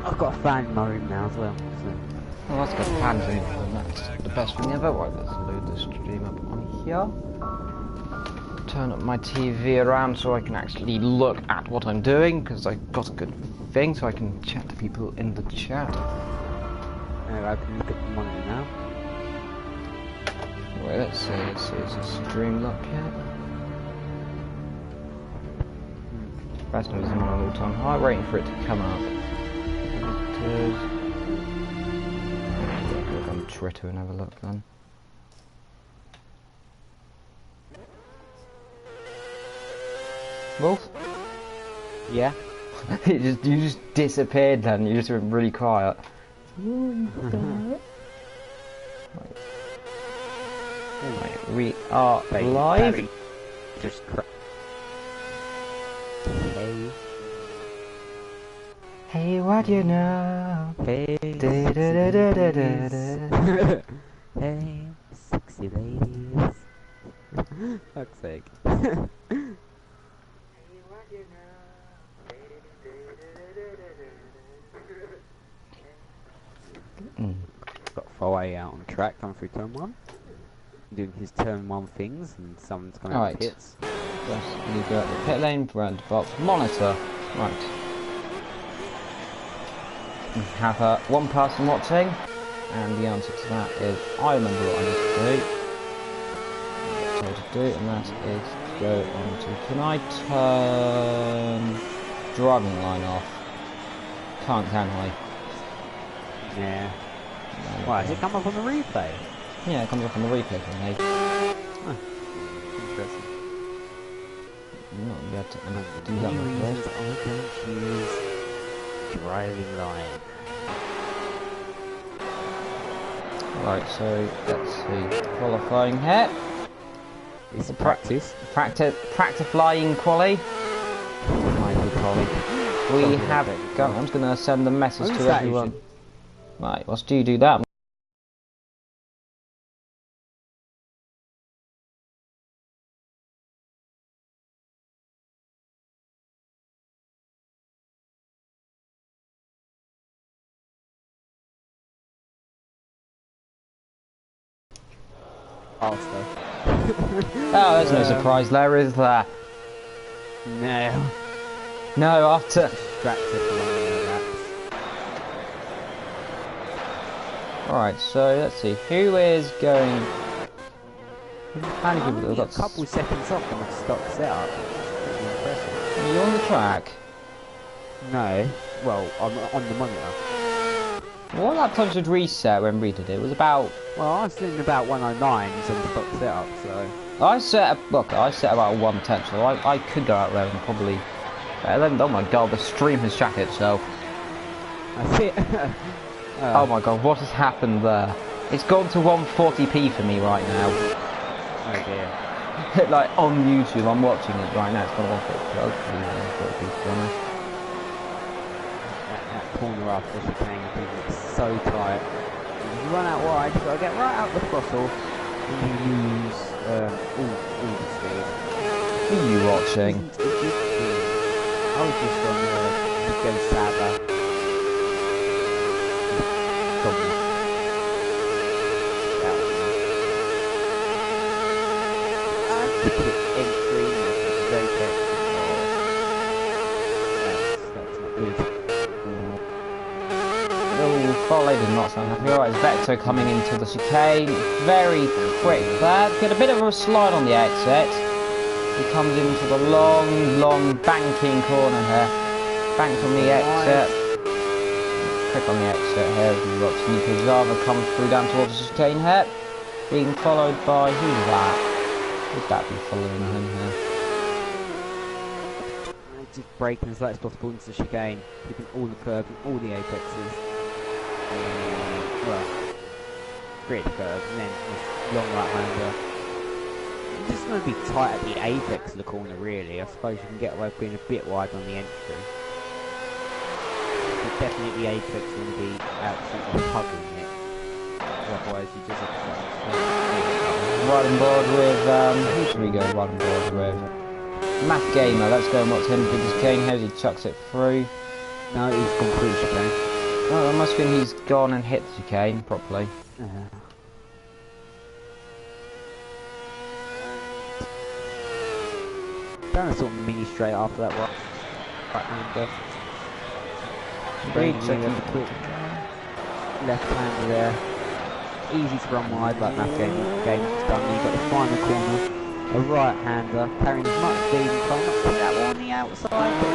I've got a fan in my room now as well. So. Well, that's got fans in it, and that's the best thing ever. Right, let's load the stream up on here. Turn up my TV around so I can actually look at what I'm doing, because I've got a good thing so I can chat to people in the chat. I can look at the monitor now. Wait, let's see, is the stream up yet? Best news is on an all-time high, waiting for it to come up. It is. I'll go on Twitter and have a look then. Wolf? Yeah? You just disappeared then, you just went really quiet. Right, we are live. Just Hey, what do you know? Hey, hey, sexy ladies. Fuck's sake. Got Foley out on track, coming through turn 1. Doing his turn 1 things, and someone's coming out of the pits. Yes, you got the pit lane, brand box, monitor. Right. We have one person watching, and the answer to that is I remember what I need to do. And that is go on to. Can I turn driving line off? Can't, can I? Yeah. Why, does it come up on the replay? Yeah, it comes up on the replay for me. Huh. Interesting. I'm not be able to do that. Many reasons I don't use driving line. Right, so let's see. Qualifying here. It's a practice. Practice flying quali. My good quali. We have got. I'm just gonna send a message to everyone. Right, whilst you do that. Oh, there's no surprise there, is there? No. No, after. Alright, so let's see. Who is going. How many people have got. A couple seconds off on the stock setup. Are you on the track? No. Well, I'm on the monitor. What lap time should reset when we did it? It was about. Well, I was doing about 109s on the stock setup, so. I set about 110, so I could go out there and probably. Oh my god, the stream has shat itself. That's it. Oh my god, what has happened there? It's gone to 140p for me right now. Oh dear. Like on YouTube, I'm watching it right now. It's gone to 140p. That corner after the chicane, it's so tight. You run out wide, you've got to get right out the throttle, and you lose all the speed. Who are you watching? I was just on the Go Saba. Foley did not sound happy. Alright, Vector coming into the chicane. Very quick there. Get a bit of a slide on the exit. He comes into the long banking corner here. Banks on the exit. Quick on the exit here. We've got Sneaker Zava come through down towards the chicane here. Being followed by. Who's that? Would that be following him here? Just braking as light as possible into the chicane, keeping all the curves and all the apexes. Well, great curves, and then this long right-hander. It's just going to be tight at the apex of the corner, really. I suppose you can get away with being a bit wide on the entry. But definitely the apex is going to be absolutely hugging it. Otherwise, you just have to... Right on board with, who should we go right on board with? Math Gamer, let's go and watch him with his cane. How he chucks it through. No, he's gone through the chicane. Oh, that must mean he's gone and hit the chicane properly. Done a sort of mini straight after that right hander. Left hander there. Easy to run wide, like that game's done. You've got the final corner, a right hander, carrying as much speed and trying not to put that one on the outside, but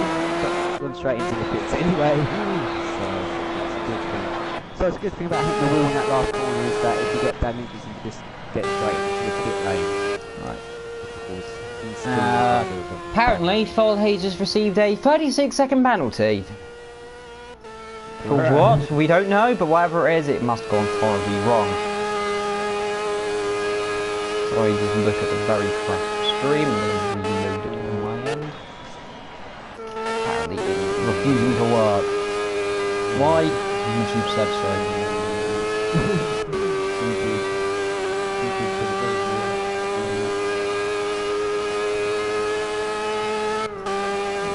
he's gone straight into the pits anyway. So it's a good thing about hitting the wall in that last corner is that if you get damage, you can just get straight into the pit lane. Right. Apparently, Folhage has received a 36-second penalty. For what? We don't know, but whatever it is, it must have gone horribly wrong. So I just look at the very fresh stream and then reload it on my end. Apparently, it's refusing to work. Why? YouTube said so.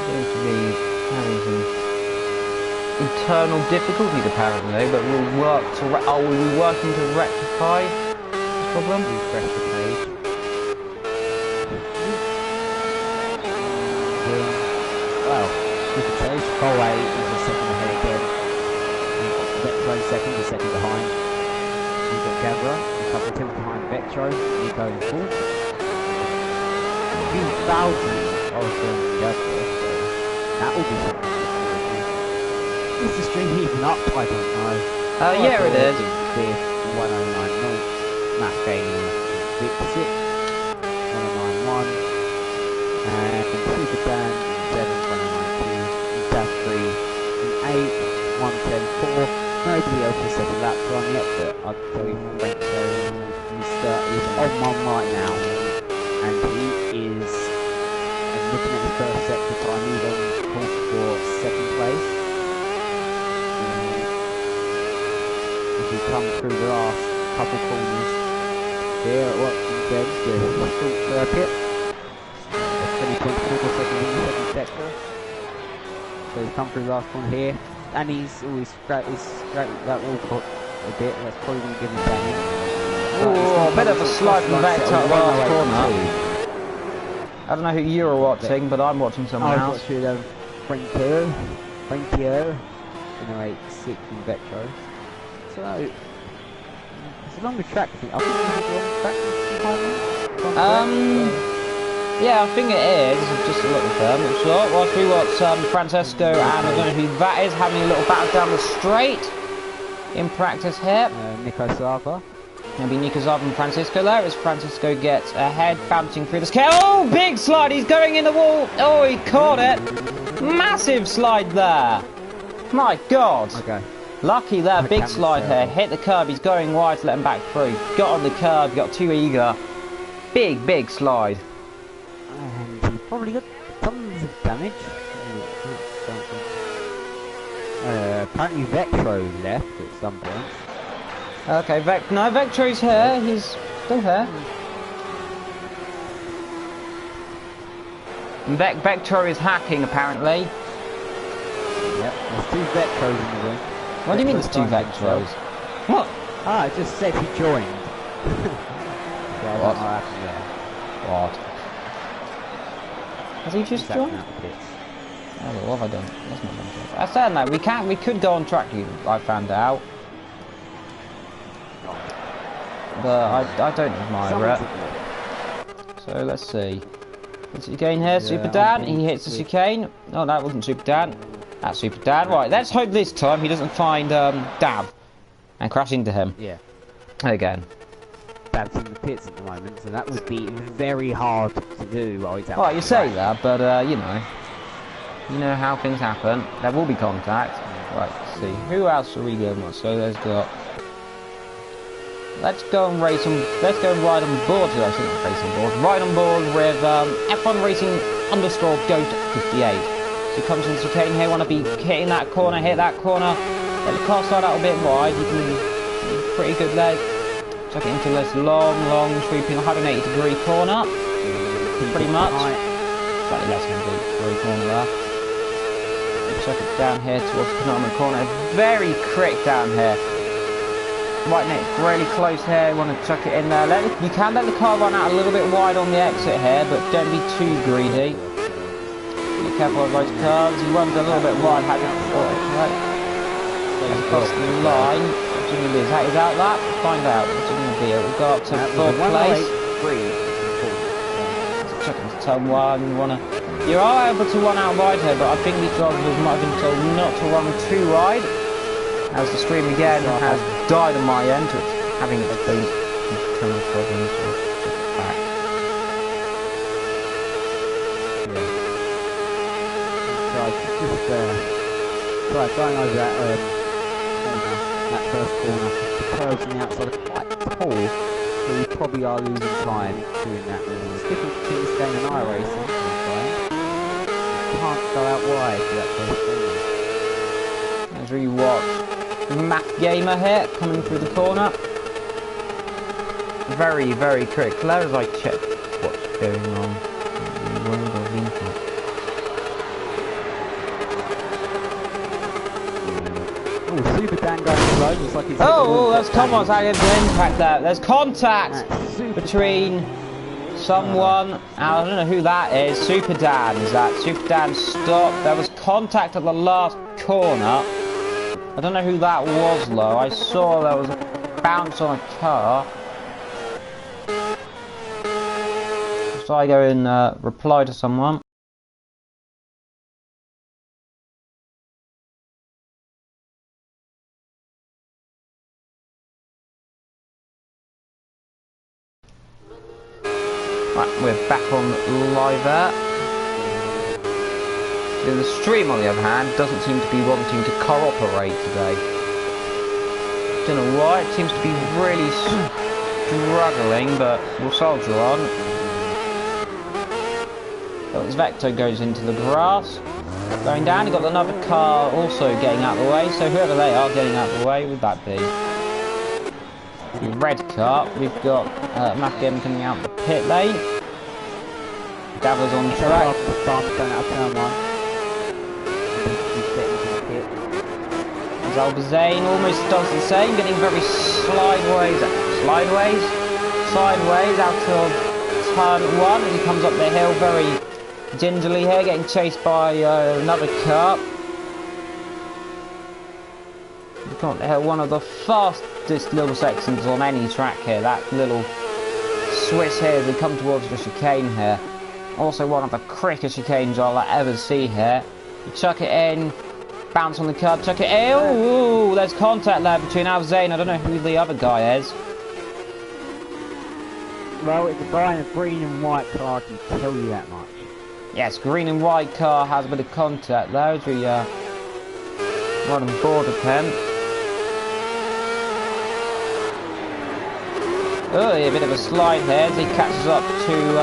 Seems to be having some internal difficulties apparently, but we'll work to we'll be working to rectify this problem. Refresh the page. Well, you can say Foley is a second ahead again. Vectro second, a second behind. You've got Gabra, a couple of tenths behind Vectro, Nico in fourth. A few thousands of Gabra, so that will be something. Is the stream even up? I don't know. Yeah, it is. 109 north, Matt gaining Victor 6, 1091, and Super Dan 7, 1092, Daf 3, and 8, 110 4. Nobody else has said a lap time yet, but I'll tell you Renko is on one right now, and he is, and looking at his first sector time, he's on course for second place. If you come through the last couple corners here at Watkins Bend, the short circuit, 20.4 seconds in the second sector. So he's come through the last corner here. And he's always scrapped that wall foot a bit, that's probably going to give him damage. Oh, a bit of a slide from back to the last corner. I don't know who you were watching, but I'm watching someone else. I was watching Frankio, generate 6 in Vectro. So, it's a longer track, I think. I think it's a long track. Yeah, I think it is. Just a little firm. So, whilst we watch Francesco and I don't know who that is, having a little battle down the straight in practice here. Nico Sava. Maybe Nico Sava and Francisco there as Francisco gets ahead, bouncing through the scale. Oh, big slide. He's going in the wall. Oh, he caught it. Massive slide there. My God. Okay. Lucky there. Big slide here. Hit the curb. He's going wide to let him back through. Got on the curb. Got too eager. Big slide. And he probably got tons of damage. Apparently Vectro left at some point. Okay, Vectro's here. He's still here. Vectro is hacking apparently. Yep, there's 2 Vectros in the room. What do you mean there's 2 Vectros? What? Ah, it just said he joined. What? Yeah. What? Has he just joined? Oh, what have I done? That's not done. I said that we could go on track. I found out, but I don't admire it. So let's see. What's he going here? Yeah, Super Dan. He hits the chicane. Oh, that wasn't Super Dan. That's Super Dan. Right. Let's hope this time he doesn't find Dab and crash into him. Yeah. Again. Dab's in the pits at the moment, so that would be very hard to do while he's out. Well, you say that, but you know how things happen. There will be contact. Right, let's see. Who else are we going on? So there's got. Let's go and race on. Let's go and ride on board. I shouldn't race on board. Ride on board with F1 Racing underscore Goat 58. So he comes into chicane here. Want to be hitting that corner. Hit that corner. Let the car slide out a bit wide. You can pretty good leg. Chuck it into this long sweeping 180-degree corner. Pretty much. Slightly less than 180-degree corner there. Chuck it down here towards the penultimate corner. Very quick down here. Right, Nick, really close here. You want to chuck it in there. You can let the car run out a little bit wide on the exit here, but don't be too greedy. Be careful of those cars. He runs a little bit wide. Right. Goes across the line. What's it going to be? Is that lap? Find out. What's it going to be? It will go up to 4th place. Chuck into turn 1. You are able to run out wide here, but I think these drivers might have been told not to run too wide. As the stream again has died on my end, so it's having its own internal problems. Back. So just going over that corner, that first corner. The curves on the outside are quite tall, so we probably are losing time doing that. It's different between this game and iRacing. You can't go out wide for that first corner. Let's rewatch. Math Gamer here, coming through the corner. Very, very quick. As I check what's going on. Oh, Super Dan going slow. Looks like he's there's contact. Impact there. There's contact between someone. I don't know who that is. Super Dan is that? Super Dan stopped. There was contact at the last corner. I don't know who that was though. I saw there was a bounce on a car. So I go and reply to someone. Right, we're back on live there. The stream, on the other hand, doesn't seem to be wanting to cooperate today. Don't know why, it seems to be really struggling, but we'll soldier on. As Vector goes into the grass, going down, you've got another car also getting out of the way, so whoever they are getting out of the way, would that be? The red car, we've got Matt Game coming out the pit lane. Dabbler's on track. Albazane almost does the same, getting very sideways out of turn 1 as he comes up the hill very gingerly here, getting chased by another car. We've got one of the fastest little sections on any track here, that little Swiss here as they come towards the chicane here. Also one of the quickest chicanes I'll ever see here. You chuck it in. Bounce on the curb, chuck it in. Ooh, there's contact there between Alzane. I don't know who the other guy is. Well, it's a green and white car, I can tell you that much. Yes, green and white car has a bit of contact there as we run on board of him. Oh, a bit of a slide here as he catches up to,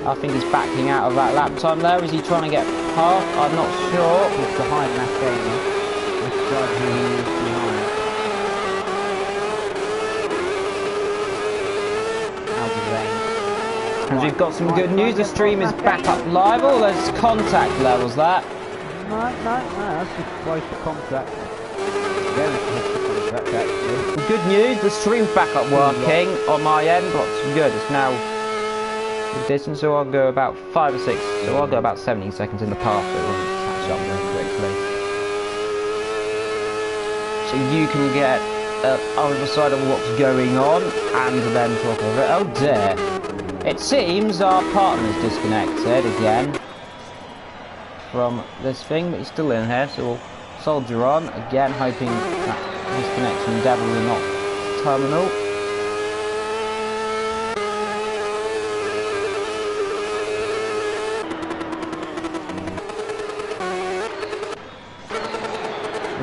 I think he's backing out of that lap time there. Is he trying to get past? I'm not sure. He's behind that game. Let's judge who he is behind. As we've got some good news, the stream is back up live. Oh, there's contact levels there. No, that's just close to contact. Very close to contact, actually. Good news, the stream's back up working on my end. Lots good. It's now the distance, so I'll go about 5 or 6. So I'll go about 17 seconds in the path, so it won't catch up very quickly. So you can get over the side of what's going on and then talk of it. Oh dear. It seems our partner's disconnected again from this thing, but he's still in here, so we'll soldier on again, hoping that his connection definitely not terminal.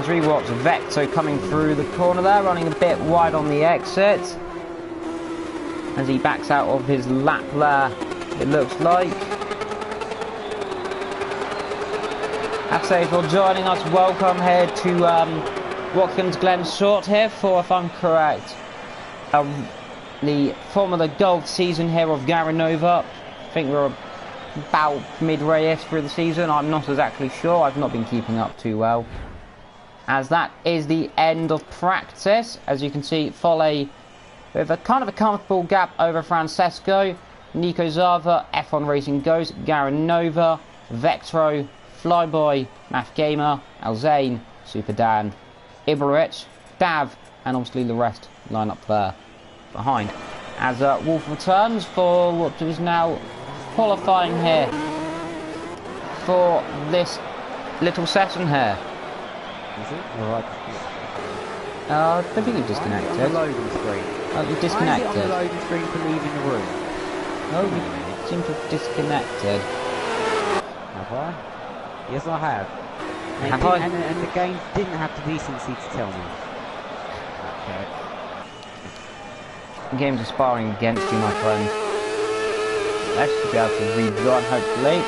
As we watch Vecto coming through the corner there, running a bit wide on the exit. As he backs out of his lap there, it looks like. I have to say, if you're joining us, welcome here to Watkins Glen Short here for, if I'm correct, the Formula Golf season here of Garanova. I think we're about mid-race through the season. I'm not exactly sure. I've not been keeping up too well. As that is the end of practice. As you can see, Foley with a kind of a comfortable gap over Francesco. Nico Zava, F1 Racing Ghost, Garanova, Vectro, Flyboy, Math Gamer, Alzane, Super Dan, Ibarich, Dav, and obviously the rest line up there behind. As Wolf returns for what is now qualifying here for this little session here. Is it? Alright. I think you disconnected. On the loading screen. Oh, you disconnected. Why is it on the loading screen for leaving the room? Oh, you seem to have disconnected. Have I? Yes, I have. And, Have I? And the game didn't have the decency to tell me. Okay. The game's aspiring against you, my friend. I should be able to read that, hopefully.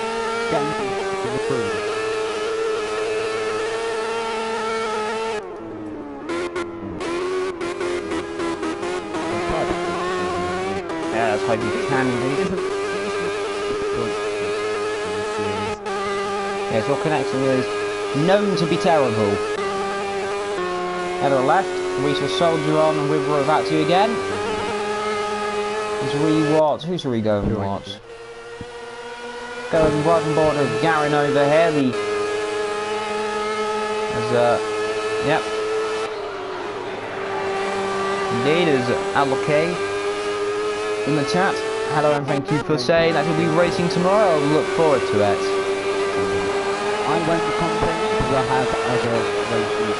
Yeah, let's hope you can indeed. Yes, your connection is known to be terrible. Head to the left, we shall soldier on and we're about to again. Who should we go and watch? Go and right on board of Garin over here. Yep. Indeed, there's Alloke in the chat. Hello and thank you for saying that he'll be racing tomorrow. I'll look forward to it. I'm going to commentate because I have other races.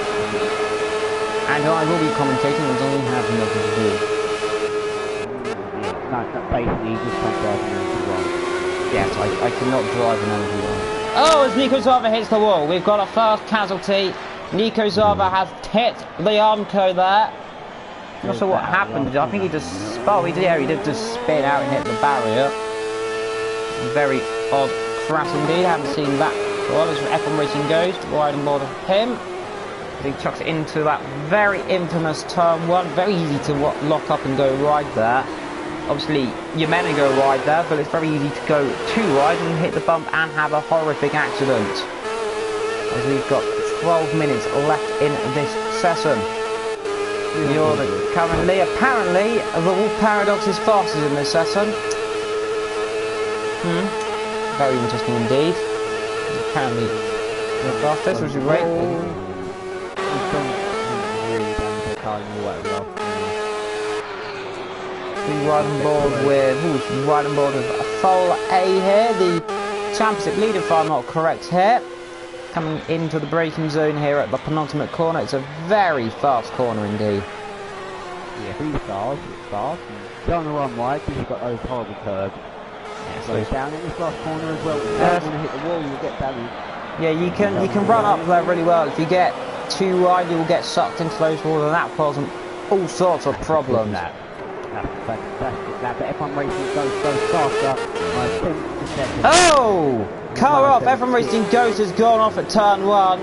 And I will be commentating as I have nothing to do. No, basically, you just can't drive an LT1. Yes, I cannot drive an LT1. Oh, as Nico Zava hits the wall, we've got a first casualty. Nico Zava has hit the Armco there. I'm not sure what happened. I think he just... Oh, he did just spin out and hit the barrier. Very odd crash indeed. I haven't seen that. Well, as F1 Racing Ghost, right on board of him. He chucks it into that very infamous turn 1. Very easy to lock up and go right there. Obviously, you're meant to go wide there, but it's very easy to go too wide and hit the bump and have a horrific accident. As we've got 12 minutes left in this session. You're currently, apparently, the Wolf Paradox is fastest in this session. Very interesting indeed. Apparently, the fastest, which is great. Right on board with, right on board with Foal A here, the championship leader if I'm not correct here. Coming into the braking zone here at the penultimate corner. It's a very fast corner indeed. Yeah, pretty fast, it's fast. Don't want to run wide because you've got those horrible curves. Yeah, slow down in this last corner as well. If you don't want to hit the wall, you'll get damaged. Yeah, you can run up there really well. If you get too wide, you'll get sucked into those walls, and that causes all sorts of problems. That's fantastic. That F1 Racing goes faster. Oh! Car off! F1 Racing Ghost has gone off at turn 1.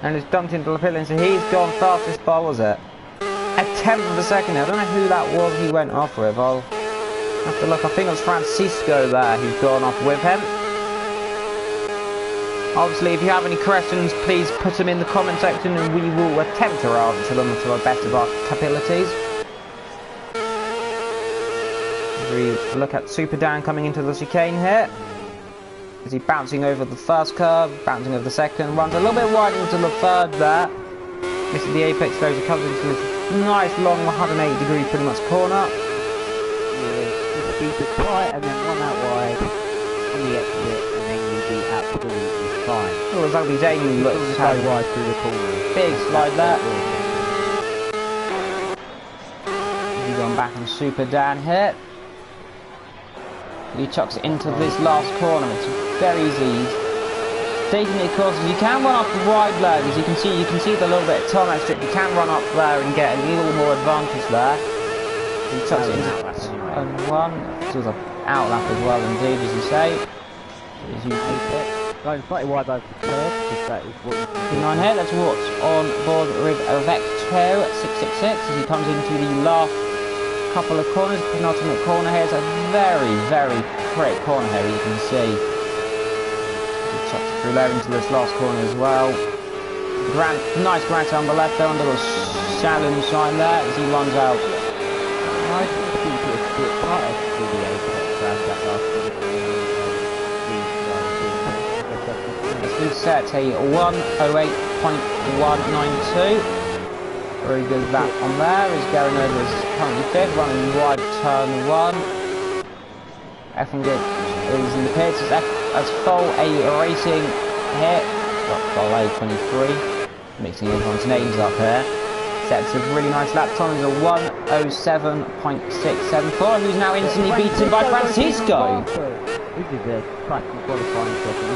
And has dumped into the pit lane, so he's gone fastest by, was it? A tenth of a second. I don't know who that was he went off with. I'll have to look. I think it was Francisco there who's gone off with him. Obviously, if you have any questions, please put them in the comment section and we will attempt to answer them to the best of our abilities. We look at Super Dan coming into the chicane here. Is he bouncing over the first curve, bouncing over the second, runs a little bit wide into the third there. Misses the apex though, he comes into this nice long 180-degree pretty much corner. Yeah, just keep it tight and then run out wide on the exit and then you'll be absolutely fine. Oh, the rugby Zane looks so wide through the corner. Big slide there. He's gone back on Super Dan here. He chucks it into this last corner. It's very easy. Taking it across, you can run up the wide leg, as you can see the little bit of tarmac strip. You can run up there and get a little more advantage there. He chucks it into turn 1. This was an outlap as well, indeed, as you say. As you going slightly wide over the curve, because that is what you can do. Here, let's watch on board with Vectro 666 as he comes into the last couple of corners. Penultimate corner here is a very, very quick corner here, you can see. Chucks it through there into this last corner as well. Nice grant on the left there under the shallow sign there as he runs out. I think it's a bit tighter for the apex around that last This new set a 108.192. Very good that on there. As Gary Nova is currently fifth, running wide turn 1. F1 is in the pits as full A racing here. Got full A 23. Mixing everyone's names up here. Sets a really nice lap time is a 107.674, who's now instantly beaten by Francisco. This is a cracking qualifying session.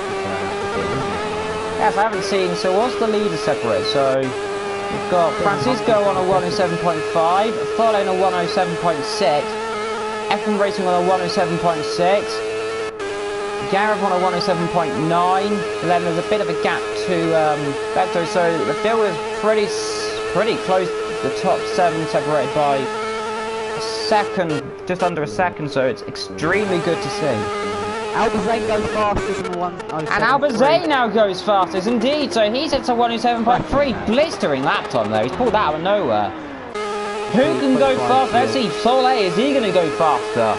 Yes, I haven't seen. So what's the leader separate? So we've got Francisco on a 107.5, Thorle on a 107.6, F1 Racing on a 107.6, Gareth on a 107.9, and then there's a bit of a gap to Vector. So the field is pretty close. The top 7 separated by a second, just under a second. So it's extremely good to see. Albazane goes faster than the 107. And Albazane now goes fastest indeed, so he's at a 107.3, blistering lap time there. He's pulled that out of nowhere. Who can go faster? Let's see, Soleil, is he going to go faster?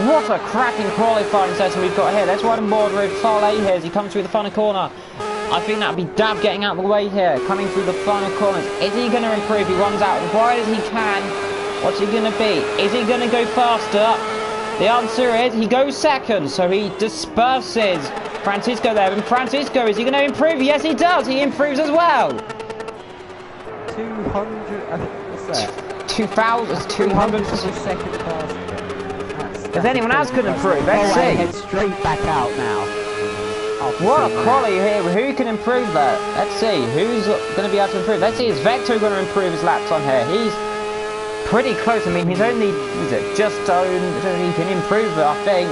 What a cracking qualifying session we've got here. Let's ride on board with Soleil here as he comes through the final corner. I think that'd be Dab getting out of the way here, coming through the final corners. Is he going to improve? He runs out as wide as he can. What's he going to be? Is he going to go faster? The answer is he goes second, so he disperses Francisco there. And Francisco, is he going to improve? Yes, he does. He improves as well. 200, I think, what's that? 2,200 for the second pass. If anyone else could improve, let's see. Head straight back out now. What a quality here. Who can improve that? Let's see. Who's going to be able to improve? Let's see. Is Vector going to improve his laps on here? He's pretty close. I mean, he's only, is it just owned, he can improve it, I think.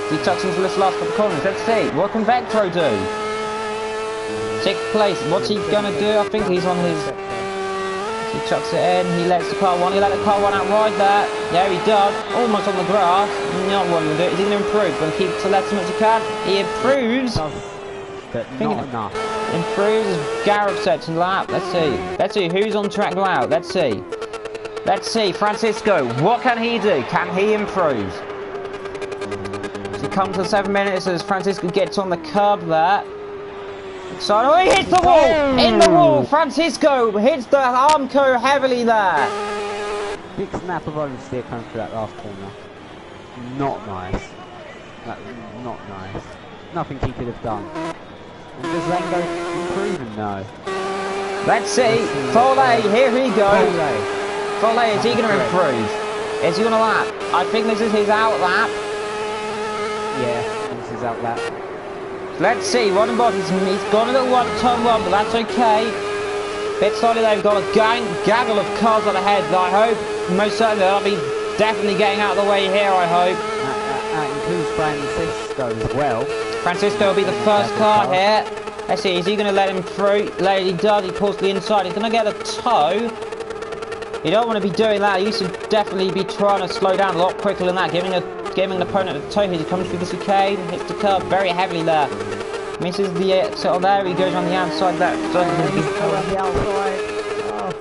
He tucks into this last couple of corners. Let's see. What can Vectro do? 6th place. What's he going to do? I think he's on his, he chucks it in. He lets the car one. He let the car one out wide there. Yeah, he does. Almost on the grass. Not what he's going to do. Is he going to improve? Going to keep it to left as much as he can. He improves. But not enough. Improves Gareth sets and lap. Let's see. Let's see who's on track now. Let's see. Let's see, Francisco, what can he do? Can he improve? As he comes to 7 minutes as Francisco gets on the curb there. So, oh, he hits the wall! In the wall! Francisco hits the Armco heavily there. Big snap of oversteer coming through that last corner. Not nice. That's not nice. Nothing he could have done. And does Lengo improve him? No. Let's see. Foley, here he goes. Foley, is he going to improve? Is he going to lap? I think this is his out lap. Yeah, this is his out lap. Let's see, one and bottom, he's gone a little one, turn 1, but that's okay. Bit solid, they've got a gaggle of cars on ahead. I hope, most certainly, they'll be definitely getting out of the way here, I hope. That includes Francisco as well. Francisco will be the first car here. Let's see, is he going to let him through? He does, he pulls to the inside, he's going to get a toe. You don't want to be doing that, you should definitely be trying to slow down a lot quicker than that, giving an opponent a toe here. He comes through the chicane, hits the curb very heavily there. Misses the exit on there, he goes on the outside there. Around the outside. Oh,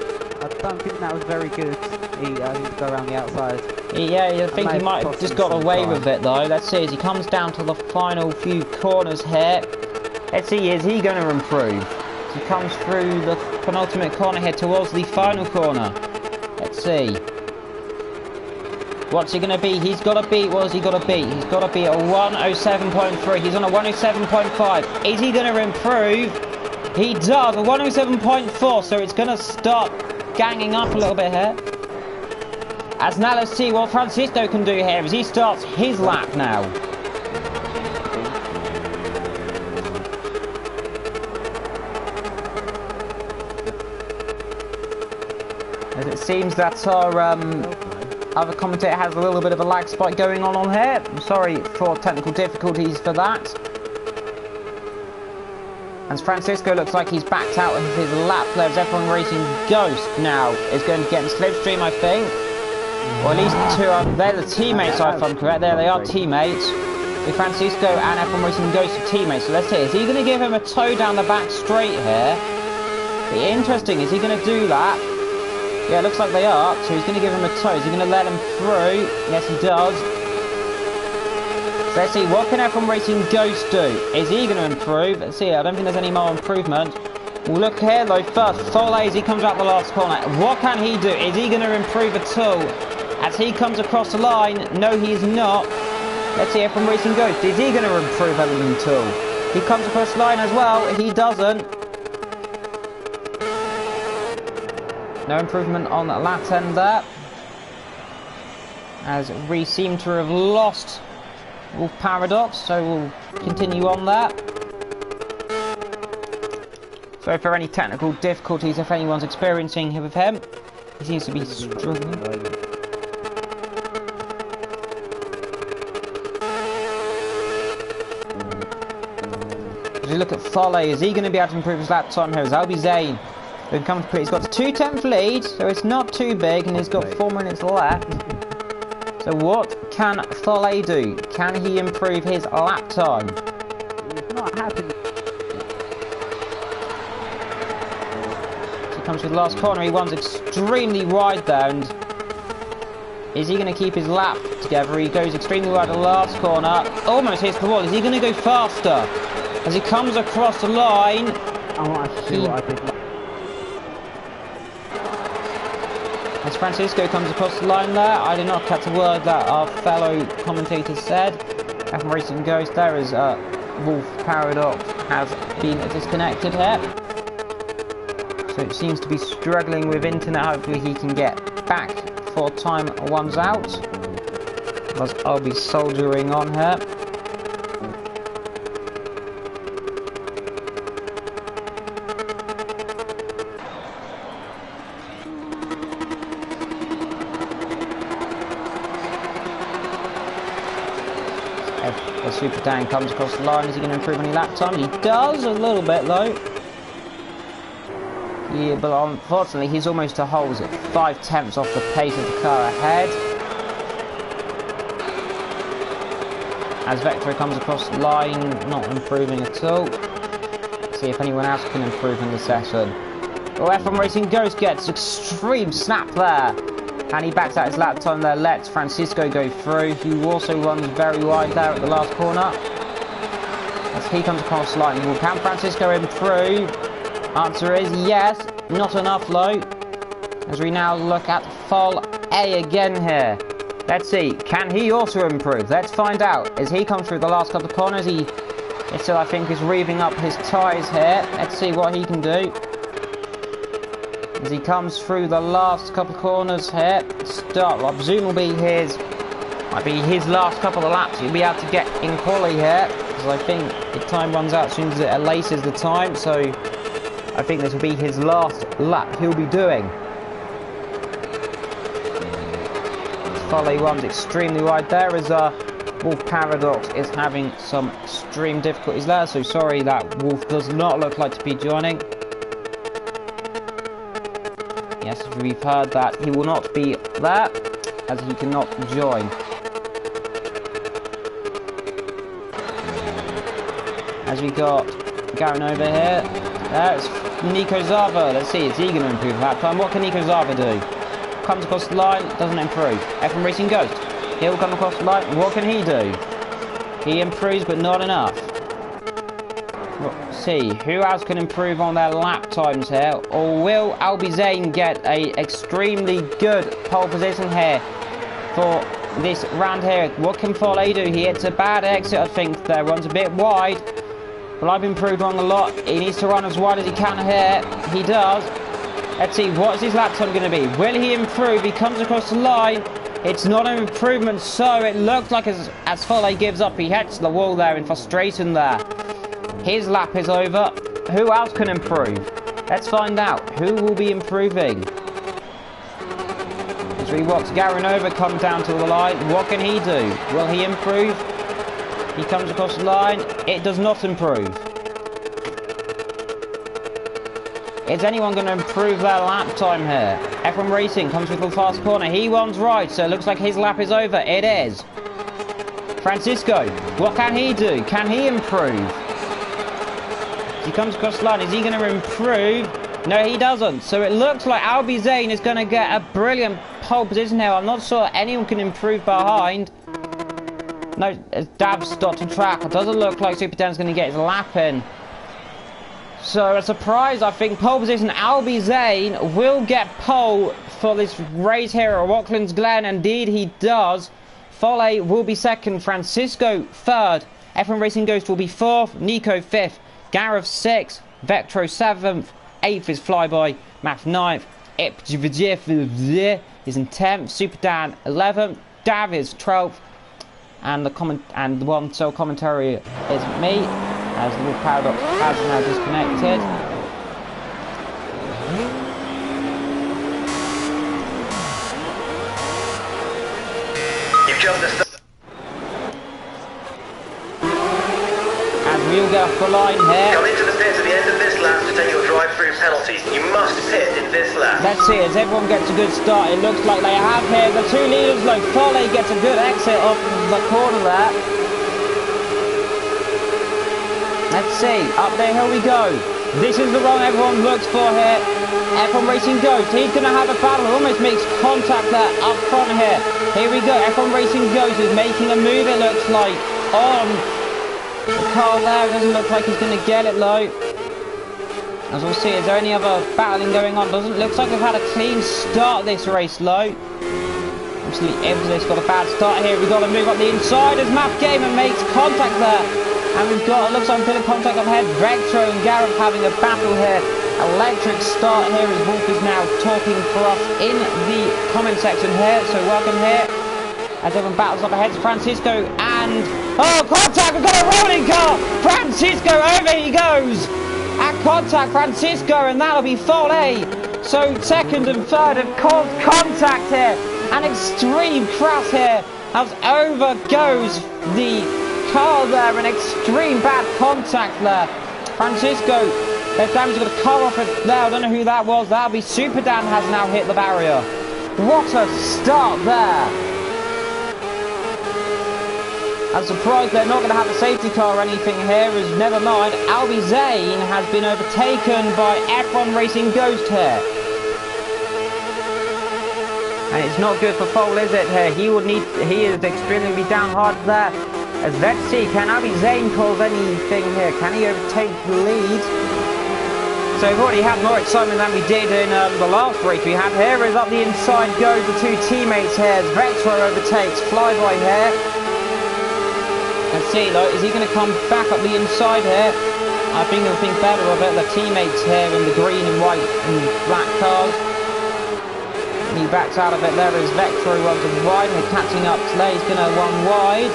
I don't think that was very good. He go around the outside. Yeah, I think he might have just got away with it though. Let's see, as he comes down to the final few corners here. Let's see, is he going to improve? As he comes through the penultimate corner here towards the final corner. Let's see. What's he going to be? He's got to beat, what has he got to beat? He's got to be a 107.3. He's on a 107.5. Is he going to improve? He does, a 107.4, so it's going to start ganging up a little bit here. As now let's see what Francisco can do here as he starts his lap now. As it seems that our other commentator has a little bit of a lag spike going on here. I'm sorry for technical difficulties for that. As Francisco looks like he's backed out of his lap there as F1 Racing Ghost now is going to get in slipstream, I think. Or at least two, they're the teammates, if I'm correct. There they are, teammates. with Francisco and F1 Racing goes to teammates. So let's see, is he going to give him a tow down the back straight here? Be interesting, is he going to do that? Yeah, it looks like they are. So he's going to give him a tow. Is he going to let him through? Yes, he does. So let's see, what can F1 Racing Ghost do? Is he going to improve? Let's see, I don't think there's any more improvement. Well, look here though, first, Fole as he comes out the last corner. What can he do? Is he going to improve at all? As he comes across the line, no he is not. Let's see F1 Racing Ghost, is he going to improve anything at all? He comes across the line as well, he doesn't. No improvement on the lap end there. As we seem to have lost Wolf Paradox, so we'll continue on there. So for any technical difficulties, if anyone's experiencing with him, he seems to be struggling. As we look at Fole, is he going to be able to improve his lap time here? As Albi Zane, he's got a 2:10 lead, so it's not too big, and he's got 4 minutes left. So what can Fole do? Can he improve his lap time? He's not happy. So he comes to the last corner, he runs extremely wide there, and is he going to keep his lap together? He goes extremely wide at the last corner, almost hits the wall. Is he going to go faster? As he comes across the line, I want to see what I did. as Francisco comes across the line there, I did not catch a word that our fellow commentator said. F1 Racing Ghost there as Wolf Paradox has been disconnected here. So it seems to be struggling with internet. Hopefully he can get back before time runs out. As I'll be soldiering on here. The Super Dan comes across the line. Is he going to improve any lap time? He does a little bit though. Yeah, but unfortunately he's almost a whole 5/10 off the pace of the car ahead. As Vector comes across the line, not improving at all. Let's see if anyone else can improve in the session. Oh, F1 Racing Ghost gets extreme snap there. And he backs out his lap time there, lets Francisco go through, who also runs very wide there at the last corner. As he comes across the line, well, can Francisco improve? Answer is yes, not enough though. As we now look at Fole again here. Let's see, can he also improve? Let's find out. As he comes through the last couple of corners, he still, I think, is revving up his tyres here. Let's see what he can do. As he comes through the last couple of corners here, I presume might be his last couple of laps. He'll be able to get in quali here, because I think the time runs out as soon as it elaces the time. So I think this will be his last lap he'll be doing. Fole runs extremely wide there as Wolf Paradox is having some extreme difficulties there. So sorry that Wolf does not look like to be joining. Yes, we've heard that he will not be there, as he cannot join. As we got going over here, there's Nico Zava. Let's see, is he going to improve that time? What can Nico Zava do? Comes across the line, doesn't improve. F1 Racing Ghost, he'll come across the line. What can he do? He improves, but not enough. Let's see, who else can improve on their lap times here? Or will Albi Zane get a extremely good pole position here for this round here? What can Fole do? He hits a bad exit, I think, there. Runs a bit wide. But I've improved on a lot. He needs to run as wide as he can here. He does. Let's see, what is his lap time going to be? Will he improve? He comes across the line. It's not an improvement, so it looks like as Fole gives up, he hits the wall there in frustration there. His lap is over. Who else can improve? Let's find out. Who will be improving? As we watch Garanova come down to the line. What can he do? Will he improve? He comes across the line. It does not improve. Is anyone going to improve their lap time here? F1 Racing comes with the fast corner. He runs right, so it looks like his lap is over. It is. Francisco, what can he do? Can he improve? He comes across the line. Is he going to improve? No, he doesn't. So it looks like Albie Zane is going to get a brilliant pole position here. I'm not sure anyone can improve behind. No, Dav's stopped to track. It doesn't look like Super Dan's going to get his lap in. So a surprise, I think. Pole position, Albie Zane will get pole for this race here at Watkins Glen. Indeed, he does. Foley will be second. Francisco third. F1 Racing Ghost will be fourth. Nico fifth. Gareth sixth. Vectro seventh. 8th is Flyboy, Math 9th, Ipjvjf is in 10th, Super Dan 11th, Dav is 12th, and the one sole commentary is me, as the Paradox has now disconnected. You've jumped the And we'll get off the line here. Come into the pit at the end of this lap to take your drive-through penalty. You must pit in this lap. Let's see, as everyone gets a good start, it looks like they have here. The two leaders, like Foley gets a good exit off the corner there. Let's see, up there, here we go. This is the run everyone looks for here. F1 Racing Ghost, he's going to have a battle, almost makes contact there up front here. Here we go, F1 Racing Ghost is making a move, it looks like, on the car there. It doesn't look like he's going to get it low. As we'll see, is there any other battling going on? Looks like they've had a clean start this race low. Obviously, Evildragonxxl's got a bad start here. We've got to move up the inside as Map Gamer makes contact there. And we've got, it looks like a bit of contact up ahead. Vectro and Gareth having a battle here. Electric start here as Wolf is now talking for us in the comment section here. So welcome here. As everyone battles up ahead to Francisco and... Oh, contact! We've got a rolling car! Francisco, over he goes! At contact, Francisco, and that'll be Foley. So second and third have caused contact here. An extreme crash here. As over goes the car there. An extreme bad contact there. Francisco, they've damaged the car off it there. I don't know who that was. That'll be Super Dan has now hit the barrier. What a start there. I'm surprised they're not going to have a safety car or anything here, as never mind, Albie Zane has been overtaken by F1 Racing Ghost here. And it's not good for Foal, is it, here? He is extremely downhearted there. As let's see, can Albie Zane cause anything here? Can he overtake the lead? So we've already had more excitement than we did in the last race we had here. As up the inside goes the two teammates here, as Vectro overtakes Flyboy here. Let's see though, is he going to come back up the inside here? I think he'll think better of it. The teammates here in the green and white and black cars. And he backs out of it there as Vectro runs wide. They're catching up today. He's going to run wide.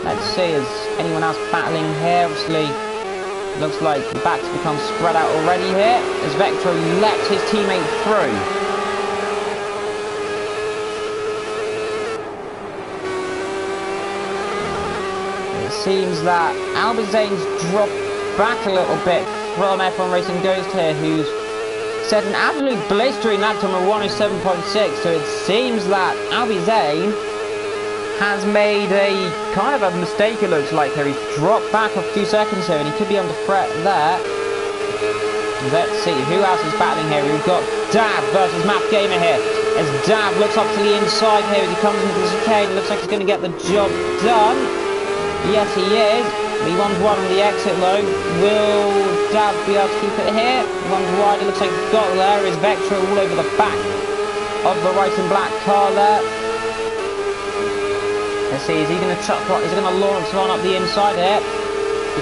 Let's see, is anyone else battling here? Obviously, looks like the backs become spread out already here. As Vectro lets his teammate through. Seems that Albie Zane's dropped back a little bit from F1 Racing Ghost here, who's set an absolute blistering lap time of 107.6. So it seems that Albie Zane has made a kind of a mistake, it looks like here. He's dropped back a few seconds here and he could be under threat there. Let's see who else is battling here. We've got Dav versus Map Gamer here. As Dav looks up to the inside here as he comes into the chicane, looks like he's going to get the job done. Yes, he is. He runs wide on the exit though. Will Dav be able to keep it here? Runs wide, it looks like he's got there. Is Vectro all over the back of the white and black car there. Let's see, is he going to chuck what? Is he going to launch one up the inside here?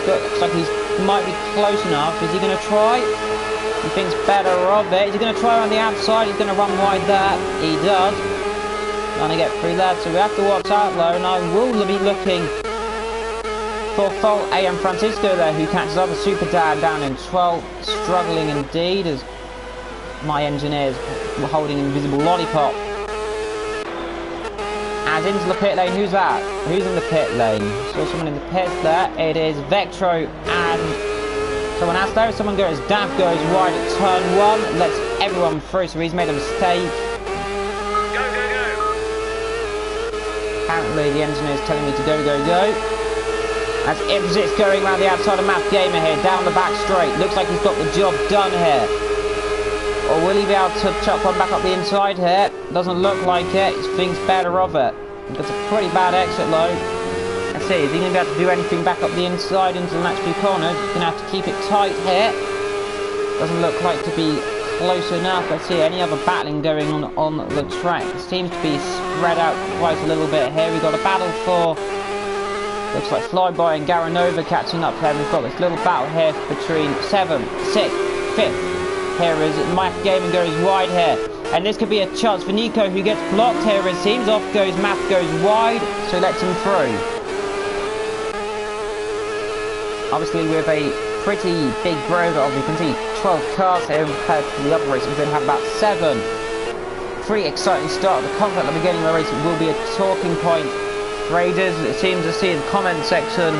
Looks like he might be close enough. Is he going to try? He thinks better of it. Is he going to try on the outside? He's going to run wide there. He does. Trying to get through that, so we have to watch out though. And I will be looking for Fault A and Francisco there, who catches up with Super Dad down in 12th, struggling indeed as my engineers were holding invisible lollipop. As into the pit lane, who's that? Who's in the pit lane? Saw someone in the pit there. It is Vectro and someone else there. Someone goes, Dav goes wide at turn 1, lets everyone through, so he's made a mistake. apparently the engineer is telling me to go, go, go. As Ipsit's going around the outside of Math Gamer here, down the back straight. Looks like he's got the job done here. Or will he be able to chuck one back up the inside here? Doesn't look like it. He thinks better of it. It's a pretty bad exit low. Let's see, is he going to be able to do anything back up the inside into the next two corners? He's going to have to keep it tight here. Doesn't look like to be close enough. Let's see, any other battling going on the track? It seems to be spread out quite a little bit here. We've got a battle for... looks like Flyby and Garanova catching up there. We've got this little battle here between 7th, 6th, 5th. Here is Math Gaming goes wide here. And this could be a chance for Nico, who gets blocked here. It seems off goes Math goes wide, so lets him through. Obviously with a pretty big road, as you can see, 12 cars here compared to the other race. We're going to have about 7. Pretty exciting start. The conflict at the beginning of the race will be a talking point for ages. It seems to see in the comment section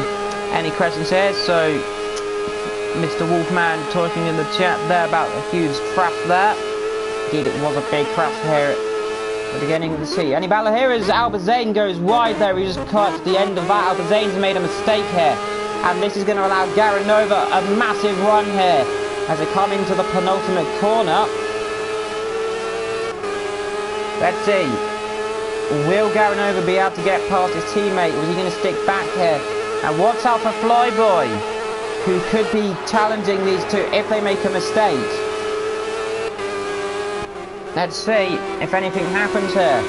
any questions here. So Mr. Wolfman talking in the chat there about a huge crash there. Indeed, it was a big crash here at the beginning of the sea. Any battle here is Albazane goes wide there. He just cut at the end of that. Albazane's made a mistake here. And this is going to allow Garanova a massive run here as they come into the penultimate corner. Let's see. Will Garanova be able to get past his teammate? Was he going to stick back here? And watch out for Flyboy, who could be challenging these two if they make a mistake. Let's see if anything happens here.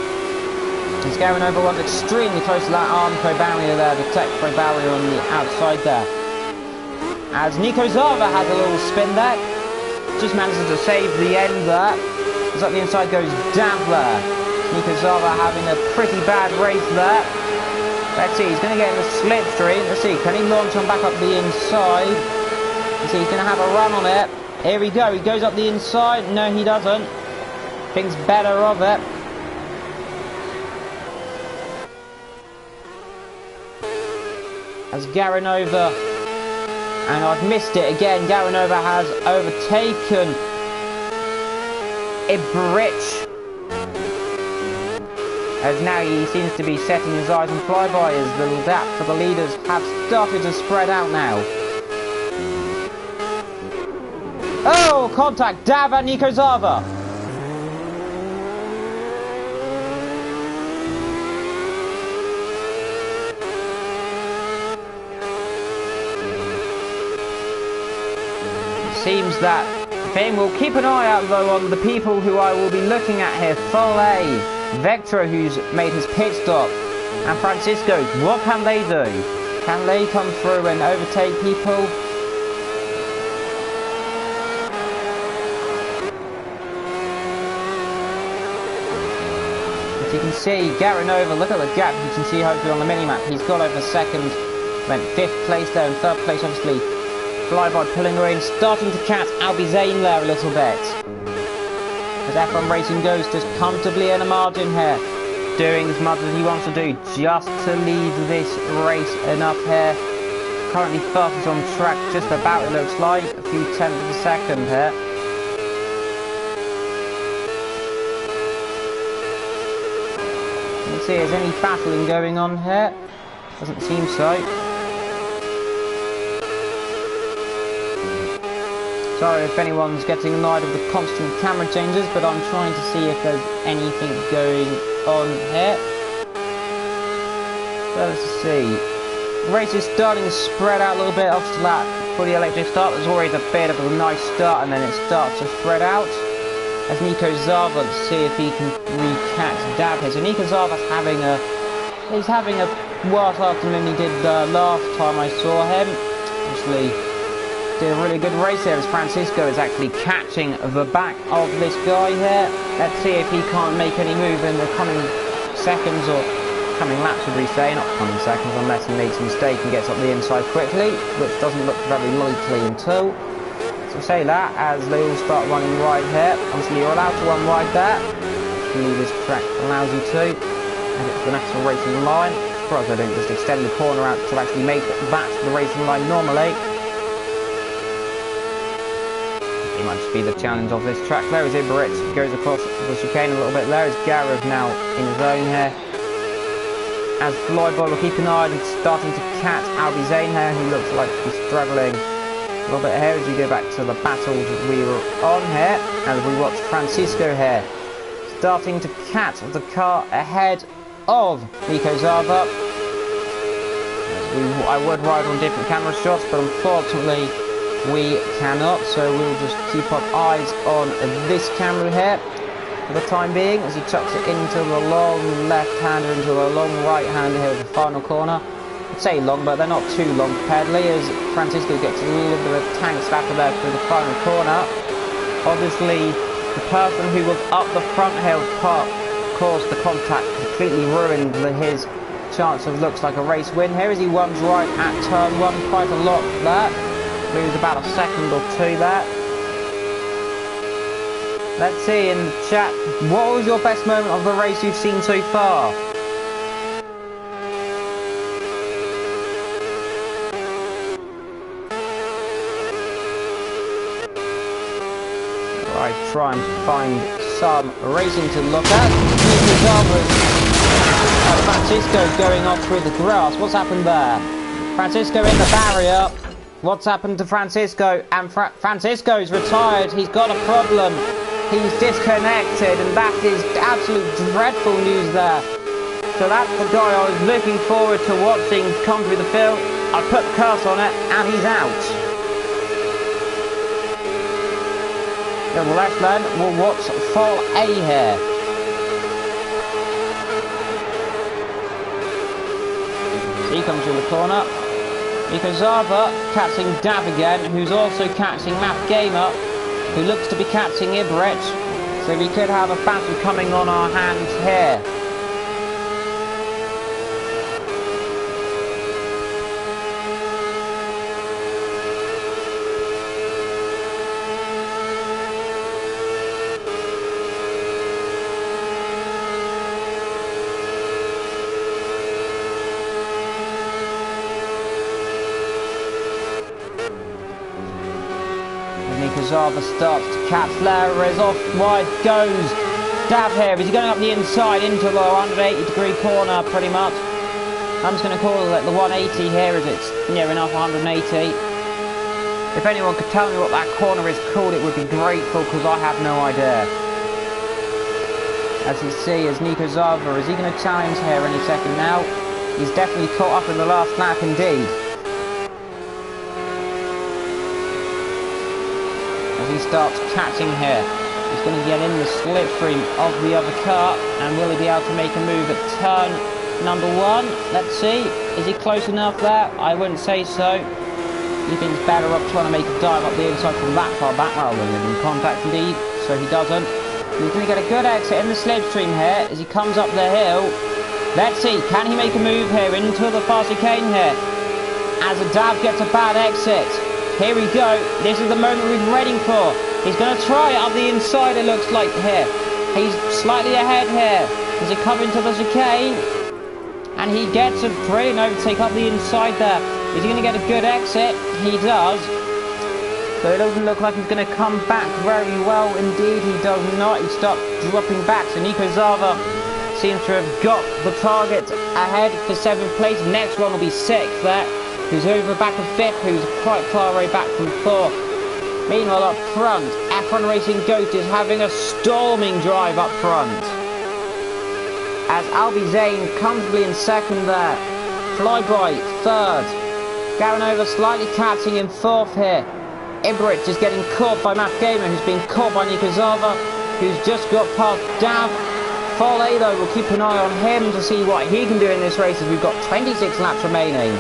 As Garanova was extremely close to that Armco barrier there, the tech pro barrier on the outside there. As Nico Zava has a little spin there, just manages to save the end there. As up the inside goes Dav there. Nico Zava having a pretty bad race there. Let's see, he's going to get in the slipstream. Let's see, can he launch on back up the inside? Let's see, he's going to have a run on it. Here we go, he goes up the inside. No, he doesn't. Thinks better of it. As Garanova, and I've missed it again, Garanova has overtaken Ibrich. As now he seems to be setting his eyes on Flyby as the gap for the leaders have started to spread out now. Oh, contact, Dav and Nico Zava. Seems that Ben will keep an eye out though on the people who I will be looking at here. Foley, Vectra, who's made his pit stop, and Francisco. What can they do? Can they come through and overtake people? As you can see, Garanova, look at the gap you can see hopefully on the mini-map. He's got over second, went 5th place there, and 3rd place obviously. Flyby pulling away and starting to catch Albizane there a little bit. As F1 Racing goes just comfortably in a margin here. Doing as much as he wants to do just to lead this race enough here. Currently fastest on track just about, it looks like. A few tenths of a second here. Let's see, is any battling going on here? Doesn't seem so. Sorry if anyone's getting annoyed of the constant camera changes, but I'm trying to see if there's anything going on here. So let's see. The race is starting to spread out a little bit after that fully electric start. There's always a bit of a nice start and then it starts to spread out. As Nico Zava, let's see if he can recatch Dab here. So Nico Zava's having a worse afternoon than he did last time I saw him. Obviously, did a really good race there as Francisco is actually catching the back of this guy here. Let's see if he can't make any move in the coming seconds, or coming laps would we say, not coming seconds, unless he makes a mistake and gets up the inside quickly, which doesn't look very likely until. So say that as they all start running wide here. Obviously you're allowed to run wide there. I believe this track allows you to. And it's the national racing line. Surprised I don't just extend the corner out to actually make that the racing line normally. Might just be the challenge of this track. There is Ibarritz, goes across the chicane a little bit there. Is Gareth now in his own here. as Flyboy will keep an eye on starting to catch Albie Zane here, who looks like he's struggling a little bit here as we go back to the battles we were on here, as we watch Francisco here starting to catch the car ahead of Nico Zava. I would ride on different camera shots, but unfortunately we cannot, so we'll just keep our eyes on this camera here for the time being as he chucks it into the long left-hander, into the long right-hander here with the final corner. I'd say long, but they're not too long comparatively, as Francisco gets a little bit of tank slapper there through the final corner. Obviously, the person who was up the front hill part caused the contact, completely ruined his chance of looks like a race win here as he runs right at turn 1 quite a lot there. Lose about a second or two there. Let's see in the chat, what was your best moment of the race you've seen so far? Right, try and find some racing to look at. Francisco going off through the grass. What's happened there? Francisco in the barrier. What's happened to Francisco? And Francisco's retired. He's got a problem. He's disconnected, and that is absolute dreadful news there. So that's the guy I was looking forward to watching come through the field. I put the curse on it, and he's out. On the left lane, we'll watch Fall A here. He comes through the corner. Nico Zava catching Dav again, who's also catching Matt Gamer, who looks to be catching Ibrich. So we could have a battle coming on our hands here. Zava starts to catch there, is off wide goes Dav here. He's going up the inside into the 180-degree corner pretty much. I'm just going to call it the 180 here as it's near enough 180. If anyone could tell me what that corner is called, it would be grateful because I have no idea. As you see, as Nico Zava, is he going to challenge here any second now? He's definitely caught up in the last lap indeed. He starts catching here. He's going to get in the slipstream of the other car, and will he be able to make a move at turn number 1? Let's see. Is he close enough there? I wouldn't say so. He thinks better off trying to make a dive up the inside from that far back rather than in contact indeed, so he doesn't. He's going to get a good exit in the slipstream here as he comes up the hill. Let's see, can he make a move here into the far chicane here? As a Dav gets a bad exit. Here we go. This is the moment we've been waiting for. He's going to try it up the inside, it looks like here. He's slightly ahead here. As he comes into the chicane. And he gets a brilliant overtake up the inside there. Is he going to get a good exit? He does. But it doesn't look like he's going to come back very well indeed. He does not. He starts dropping back. So Nico Zava seems to have got the target ahead for 7th place. Next one will be 6th there. Who's over back of 5th, who's quite far away back from 4th. Meanwhile up front, F1 Racing Ghost is having a storming drive up front. As Albie Zane comfortably in 2nd there. Flyboy 3rd. Garanova slightly catching in 4th here. Ibrich is getting caught by Matt Gamer, who's been caught by Nico Zava, who's just got past Dav. Foley though, we'll keep an eye on him to see what he can do in this race as we've got 26 laps remaining.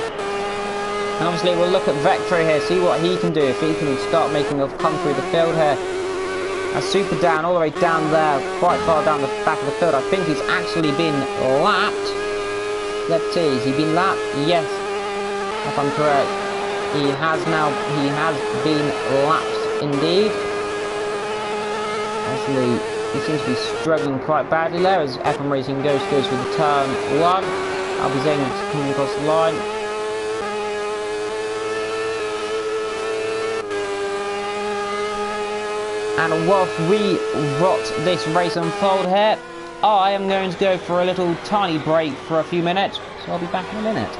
And obviously we'll look at Vector here, see what he can do, if he can start making a come through the field here. A super down, all the way down there, quite far down the back of the field. I think he's actually been lapped. Let's see, has he been lapped? Yes, if I'm correct. He has been lapped indeed. Actually, he seems to be struggling quite badly there as F1 Racing Ghost goes through the turn 1. I'll be saying it's coming across the line. And whilst we watch this race unfold here, I am going to go for a little tiny break for a few minutes. So I'll be back in a minute.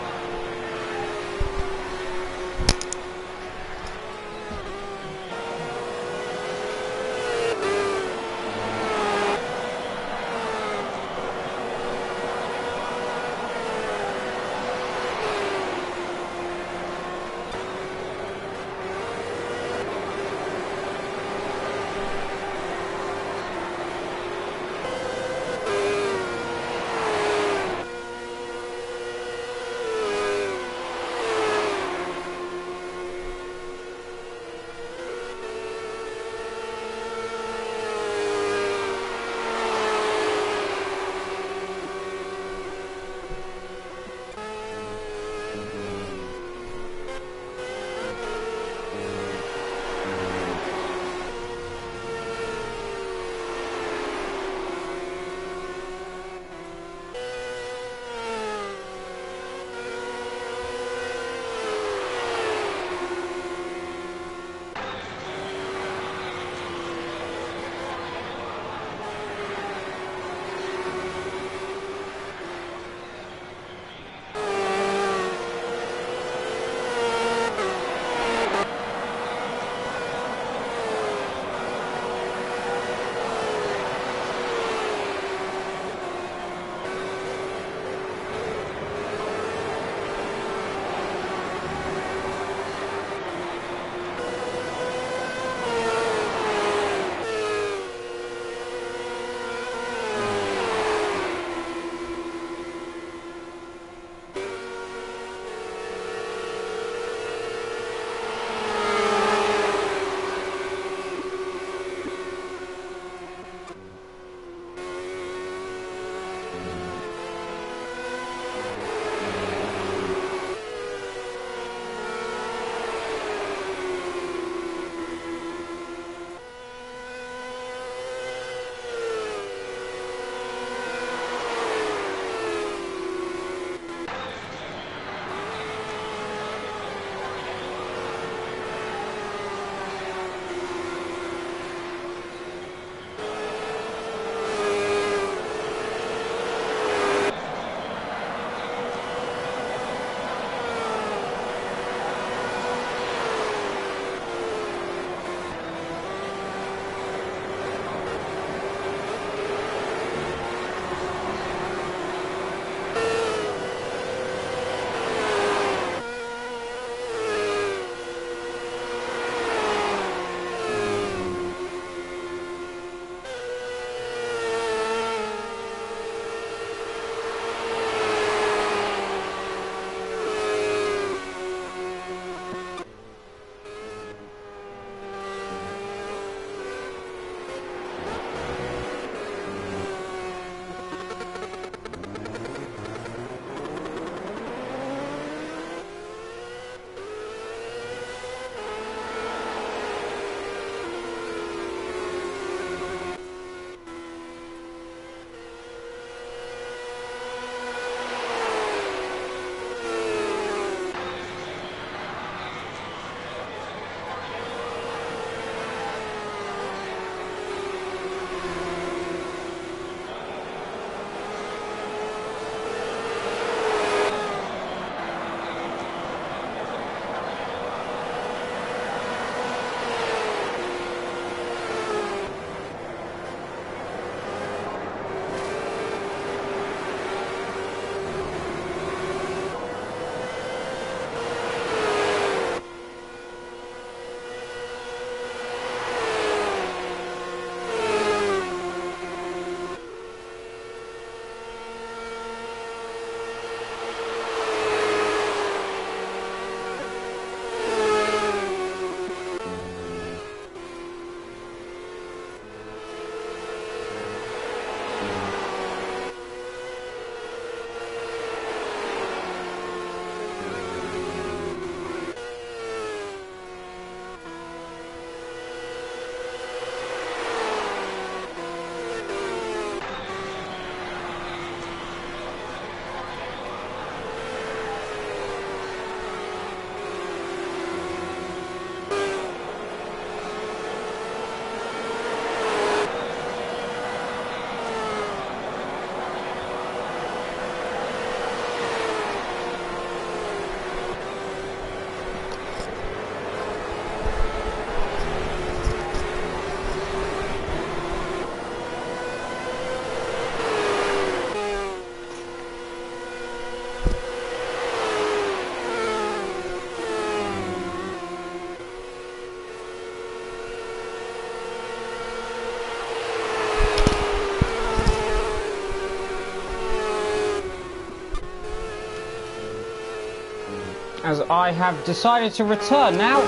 as I have decided to return now.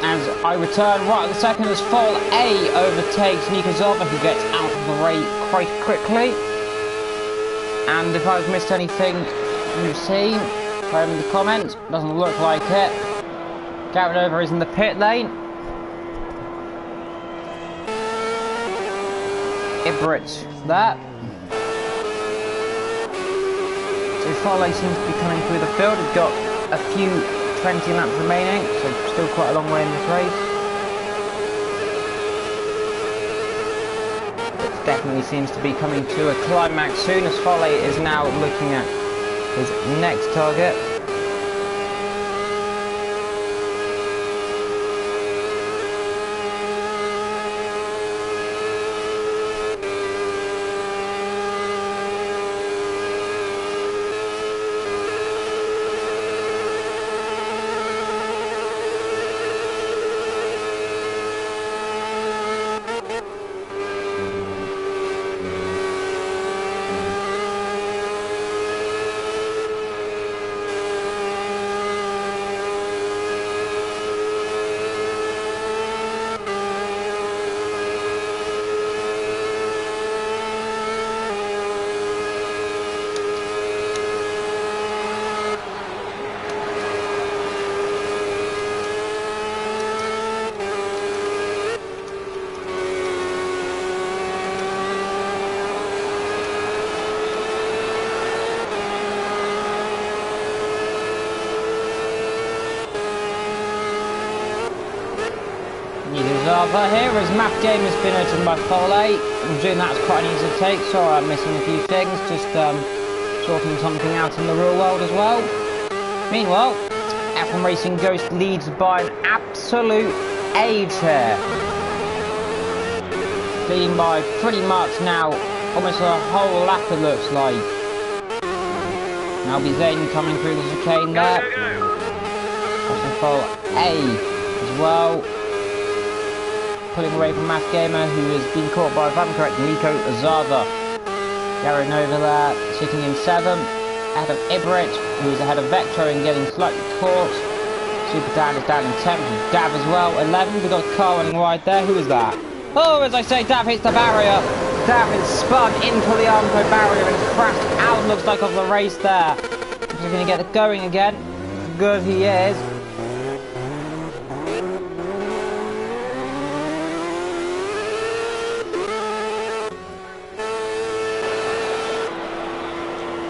As I return right at the second as Fall A overtakes Nico Zaba, who gets out of the race quite quickly. And if I've missed anything you've seen, put them in the comments. Doesn't look like it. Garrett over is in the pit lane. Ibrit there. So Farley seems to be coming through the field. We've got a few 20 laps remaining, so still quite a long way in this race. It definitely seems to be coming to a climax soon, as Farley is now looking at his next target. Zava here as map game has been opened by Foley. I'm doing that as quite an easy take. Sorry, I'm missing a few things. Just sorting something out in the real world as well. Meanwhile, F1 Racing Ghost leads by an absolute age here. Leading by pretty much now almost a whole lap it looks like. Now be Zane coming through the chicane there. Crossing Fall A as well. Pulling away from Math Gamer, who has been caught by, if I'm correct, Nico Zava. Gary Nova there, sitting in 7th, ahead of Ibrit, who is ahead of Vector and getting slightly caught. Super Dan is down in 10th, with Dav as well. 11th, we've got a car running wide there. Who is that? Oh, as I say, Dav hits the barrier. Dav is spun into the Armco barrier and crashed out, looks like, of the race there. He's going to get it going again. Good he is.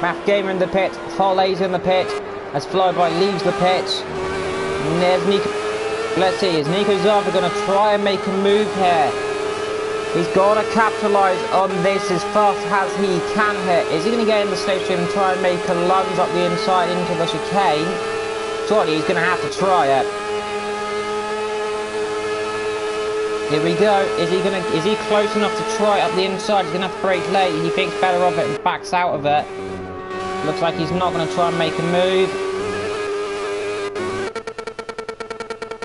Math Gamer in the pit, Foley's in the pit, as Flyby leaves the pit. And there's Nico. Let's see, is Nico Zava going to try and make a move here? He's got to capitalise on this as fast as he can here. Is he going to get in the slipstream and try and make a lunge up the inside into the chicane? Surely he's going to have to try it. Here we go. Is he close enough to try it up the inside? He's going to have to brake late. He thinks better of it and backs out of it. Looks like he's not going to try and make a move.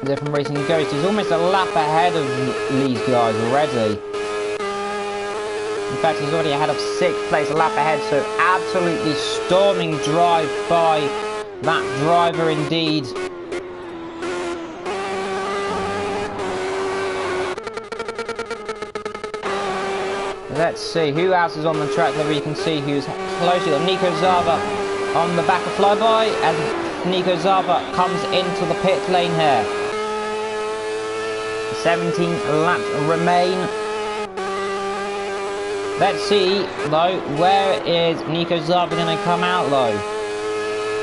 Different Racing Ghost is almost a lap ahead of these guys already. In fact, he's already ahead of 6th place, a lap ahead, so absolutely storming drive by that driver indeed. Let's see who else is on the track there. You can see who's close. You've got Nico Zava on the back of Flyby, and Nico Zava comes into the pit lane here. 17 laps remain. Let's see though, where is Nico Zava going to come out though?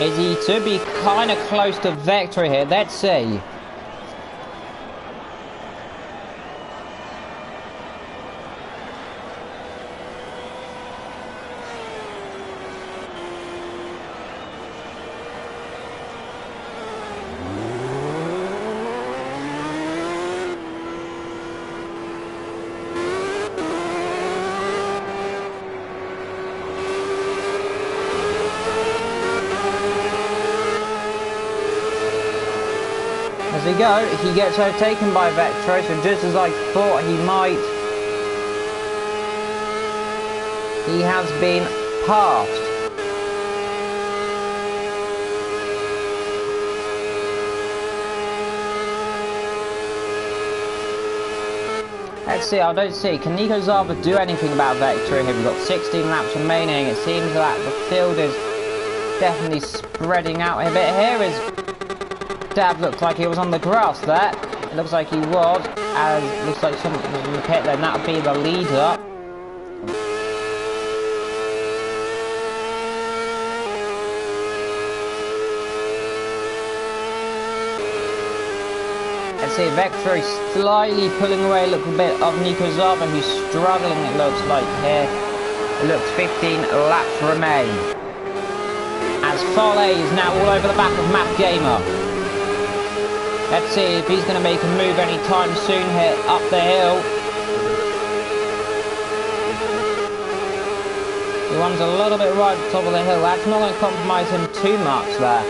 Is he to be kind of close to victory here? Let's see. As we go, he gets overtaken by Vectro, so just as I thought he might, he has been passed. Let's see, I don't see. Can Nico Zava do anything about Vector here? We've got 16 laps remaining. It seems that the field is definitely spreading out a bit here. His dad looked like he was on the grass there. It looks like he was, as looks like someone was in the pit there, and that would be the leader. Let's see, Vector is slightly pulling away a little bit of Nico Zava, who's struggling, it looks like here. It looks 15 laps remain. As Foley is now all over the back of Matt Gamer. Let's see if he's going to make a move anytime soon here up the hill. He runs a little bit right at the top of the hill. That's not going to compromise him too much there.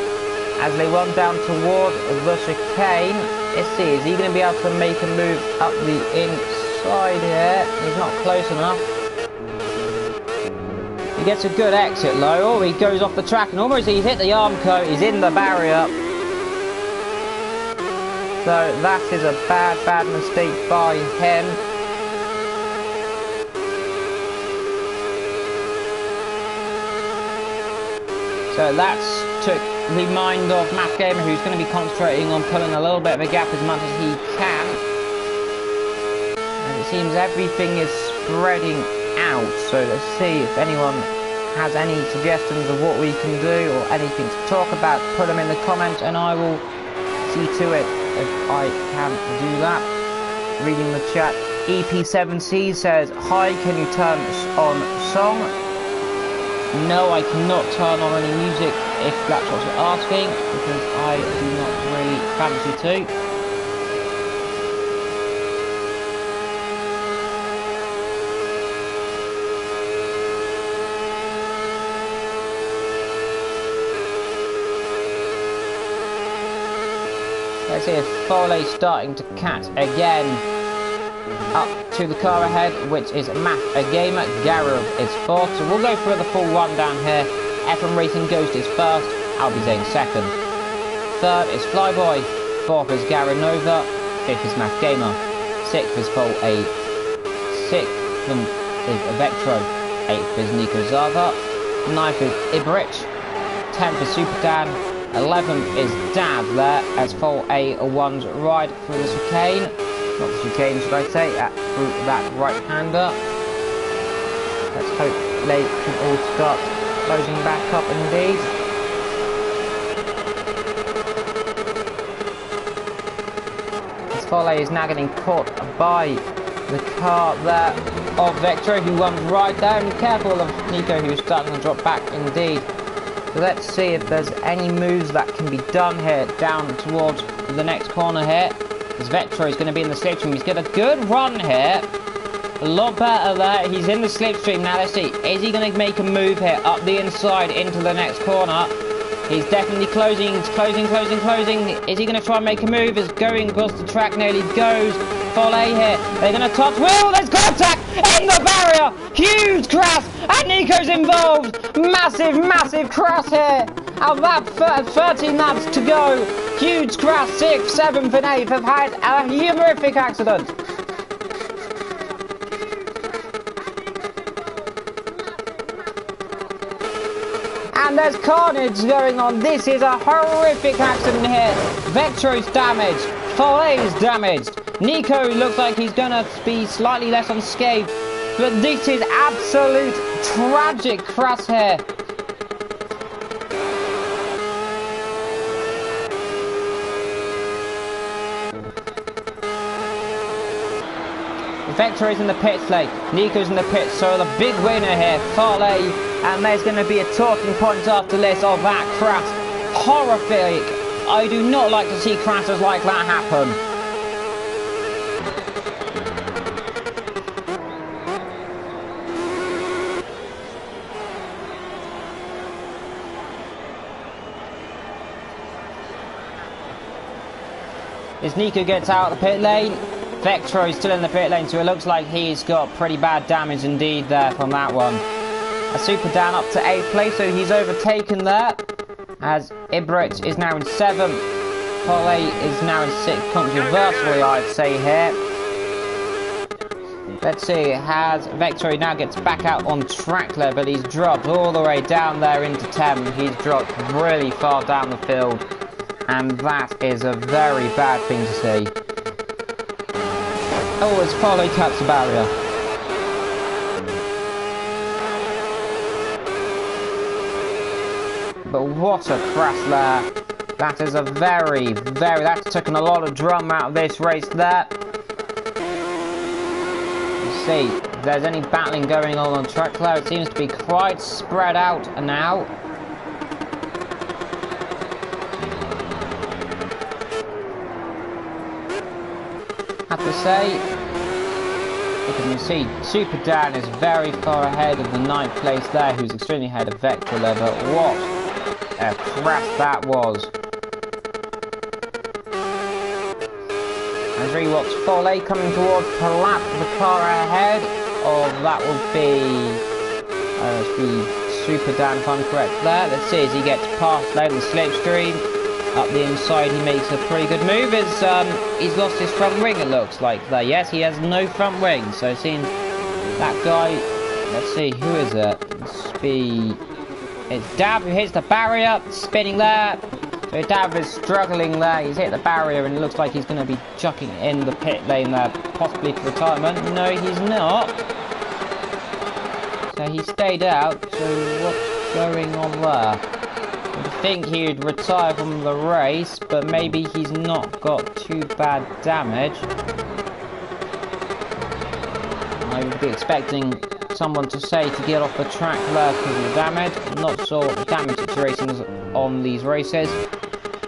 As they run down toward the chicane. Let's see, is he going to be able to make a move up the inside here? He's not close enough. He gets a good exit though. Oh, he goes off the track and almost he's hit the arm coat. He's in the barrier. So that is a bad mistake by him. So that's took the mind of Matt Gamer, who's going to be concentrating on pulling a little bit of a gap as much as he can. And it seems everything is spreading out. So let's see if anyone has any suggestions of what we can do or anything to talk about. Put them in the comments and I will see to it if I can do that. Reading the chat, EP7C says, "Hi, can you turn on song?" No, I cannot turn on any music if that's what you're asking, because I do not really fancy to. Let's see if Foley's starting to catch again. Up to the car ahead, which is Matt Gamer. Garib is fourth, so we'll go through the full rundown here. F1 Racing Ghost is first, I'll be saying second. Third is Flyboy, fourth is Garinova, fifth is Matt Gamer, sixth is Full A, seventh is Vectro, eighth is Nico Zava, ninth is Ibrich, 10th is Super Dan, 11th is Dad there as Full A1's ride through the chicane. Not the chicane, should I say, through that right-hander. Let's hope they can all start closing back up indeed. As Foley is now getting caught by the car there of Vector, who runs right down. Careful of Nico, who's starting to drop back indeed. So let's see if there's any moves that can be done here down towards the next corner here. As Vector is going to be in the slipstream. He's got a good run here. A lot better there. He's in the slipstream. Now let's see. Is he going to make a move here up the inside into the next corner? He's definitely closing. He's closing. Is he going to try and make a move? He's going across the track. Nearly goes. Foley here. They're going to touch. Wheel. There's contact in the barrier. Huge crash. And Nico's involved. Massive crash here. Out of that 13 laps to go. Huge crash, 6th, 7th and 8th have had a horrific accident. And there's carnage going on. This is a horrific accident here. Vectro's damaged, Foley's damaged. Nico looks like he's going to be slightly less unscathed. But this is absolute tragic crash here. Vector is in the pit lane, Nico's in the pit, so the big winner here, Foley, and there's going to be a talking point after this of that crash. Horrific. I do not like to see crashes like that happen. As Nico gets out of the pit lane, Vector is still in the pit lane, so it looks like he's got pretty bad damage indeed there from that one. A Super Dan up to 8th place, so he's overtaken there. As Ibrich is now in 7th. Foley is now in 6th, controversially I'd say here. Let's see, has Vector now gets back out on track there, but he's dropped all the way down there into 10th. He's dropped really far down the field, and that is a very bad thing to see. Oh, it's Foley cuts the barrier. But what a crash there. That is a that's taken a lot of drum out of this race there. See if there's any battling going on track there. It seems to be quite spread out now. Have to say, you can see Super Dan is very far ahead of the 9th place there, who's extremely ahead of Vector there, but what a crash that was. As we watch Foley coming towards to lap the car ahead of, that will be Super Dan if I'm correct there. Let's see as he gets past there in the slipstream. Up the inside he makes a pretty good move. He's lost his front wing, it looks like there. Yes, he has no front wing, so it seems that guy, let's see, who is it? It's Dav who hits the barrier, spinning there. So Dav is struggling there, he's hit the barrier and it looks like he's going to be chucking in the pit lane there, possibly to retirement. No, he's not. So he stayed out, so what's going on there? I think he'd retire from the race, but maybe he's not got too bad damage. I would be expecting someone to say to get off the track there because of the damage. I'm not sure what the damage situation is on these races,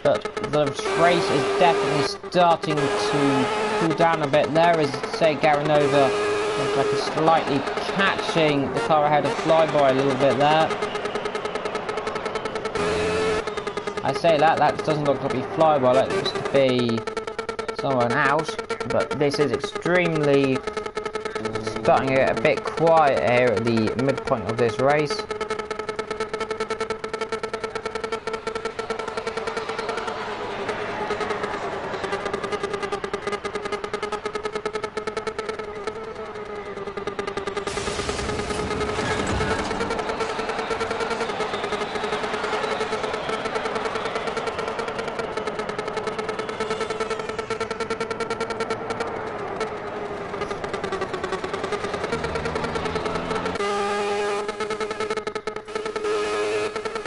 but the race is definitely starting to cool down a bit there, as say Garanova looks like he's slightly catching the car ahead of Flyby a little bit there. I say that doesn't look to be Flyby, that looks to be someone else, but this is extremely starting to get a bit quiet here at the midpoint of this race.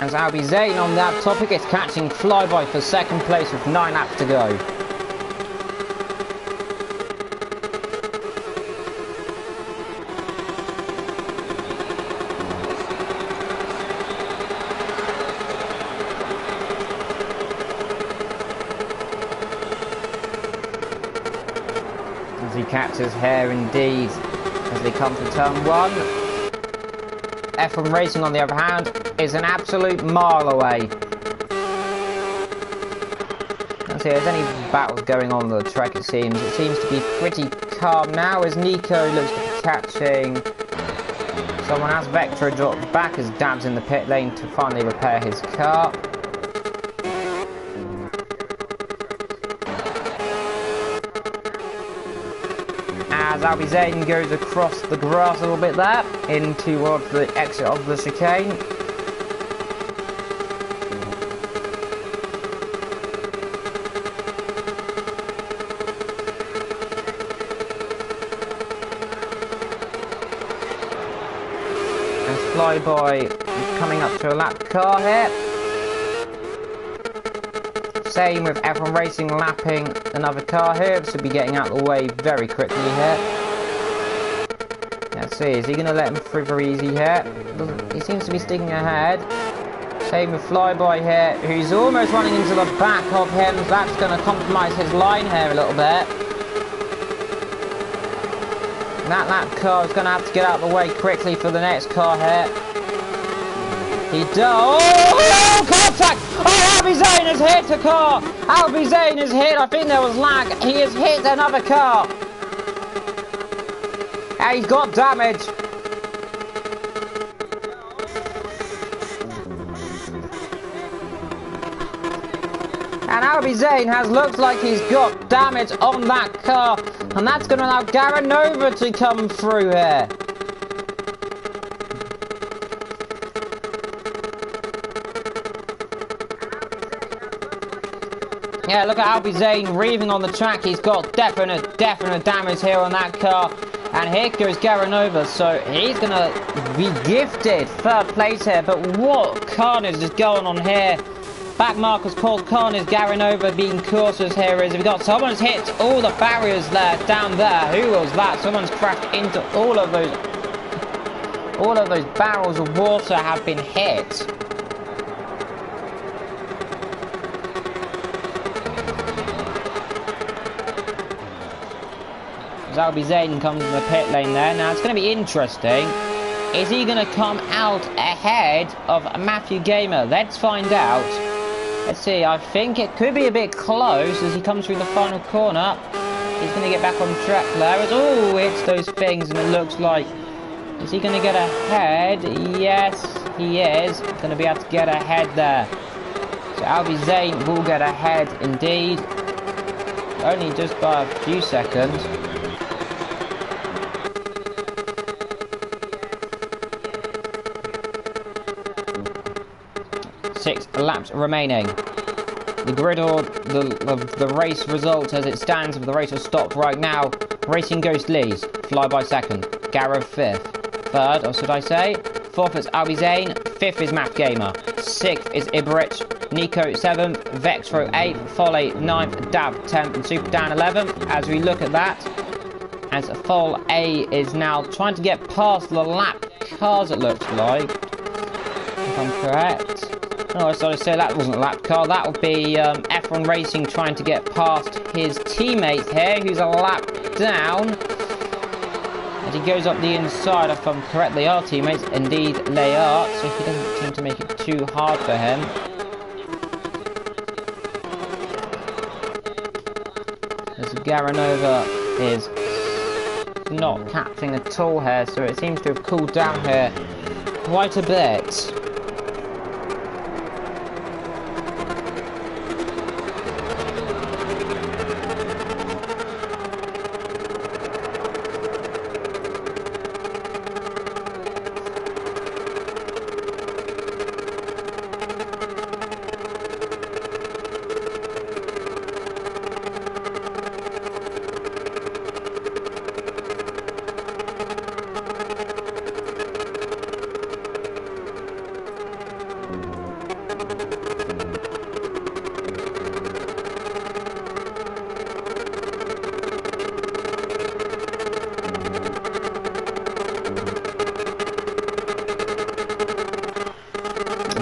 As Albie Zane on that topic is catching Flyby for 2nd place with 9 laps to go. As he catches hair indeed as they come to turn 1. F1 Racing on the other hand is an absolute mile away. Let's see if there's any battles going on the track. It seems to be pretty calm now as Nico looks to be catching someone else. Vector drops back as Dab's in the pit lane to finally repair his car. As Albie Zane goes across the grass a little bit there, in towards the exit of the chicane. As Flyby is coming up to a lap car here. Same with F1 Racing lapping another car here, so be getting out of the way very quickly here. Let's see, is he going to let him through very easy here? He seems to be sticking ahead. Same with Flyby here, who's almost running into the back of him, so that's going to compromise his line here a little bit. That lap car is going to have to get out of the way quickly for the next car here. He does. Oh, contact! Oh, Albie Zane has hit a car! Albie Zane has hit, I think there was lag. He has hit another car. And he's got damage. And Albie Zane has looked like he's got damage on that car. And that's going to allow Garanova to come through here. Yeah, look at Albie Zane reeving on the track. He's got definite damage here on that car. And here goes Garanova, so he's going to be gifted third place here. But what carnage is going on here? Back markers caused carnage, Garanova being cautious here as we've got someone's hit all the barriers there, down there. Who was that? Someone's crashed into all of those barrels of water have been hit. Albie Zane comes in the pit lane there. Now it's going to be interesting. Is he going to come out ahead of Matthew Gamer? Let's find out. Let's see. I think it could be a bit close as he comes through the final corner. He's going to get back on track there. Oh, it's those things, and it looks like... Is he going to get ahead? Yes, he is. Going to be able to get ahead there. So Albie Zane will get ahead indeed. Only just by a few seconds. 6 laps remaining. The grid or the race results as it stands, if the race has stopped right now. Racing Ghost leads, Flyby second, Gareth fifth, third, or should I say, fourth is Albie Zane, 5th is Matt Gamer, 6th is Ibrich, Nico 7th, Vextro 8th, Foley 9th, Dav 10th, and Super Dan 11th. As we look at that, as Fol A is now trying to get past the lap cars, it looks like, if I'm correct. Oh, I started to say that wasn't a lap car. That would be F1 Racing trying to get past his teammate here, who's a lap down. As he goes up the inside, if I'm correct, they are teammates. Indeed, they are. So he doesn't seem to make it too hard for him. As Garanova is not catching at all here, so it seems to have cooled down here quite a bit.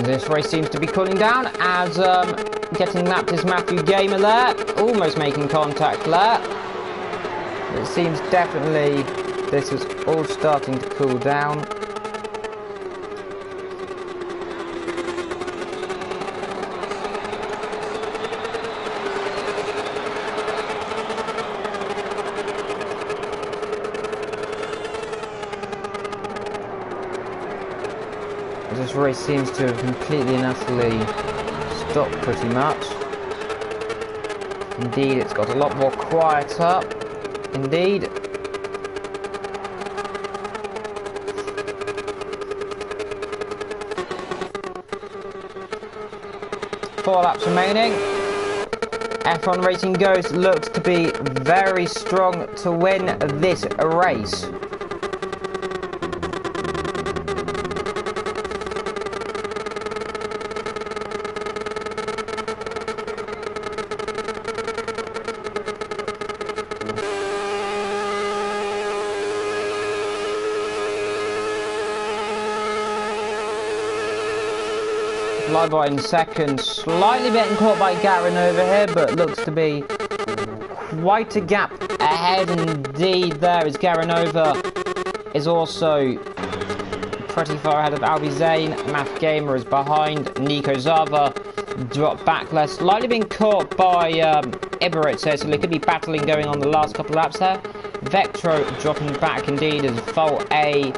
This race seems to be cooling down as getting lapped is Matthew Gamer there, almost making contact there. It seems definitely this is all starting to cool down. This race seems to have completely and utterly stopped pretty much. Indeed, it's got a lot more quieter. Indeed. Four laps remaining. F1 Racing Ghost looks to be very strong to win this race. Flyby in second, slightly getting caught by Garanova here, but looks to be quite a gap ahead indeed. There is Garanova is also pretty far ahead of Albie Zane. Math Gamer is behind. Nico Zava dropped back less, slightly being caught by Iberitz here, so there could be battling going on the last couple of laps there. Vectro dropping back indeed as Vol A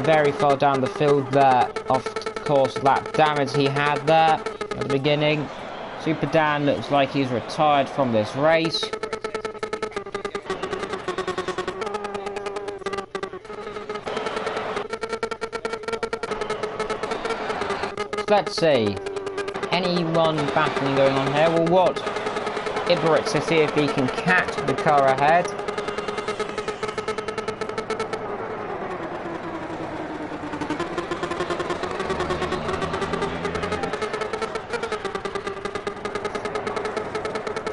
very far down the field there, off course that damage he had there at the beginning. Super Dan looks like he's retired from this race. Let's see. Anyone battling going on here? We'll watch Ibarritz to see if he can catch the car ahead.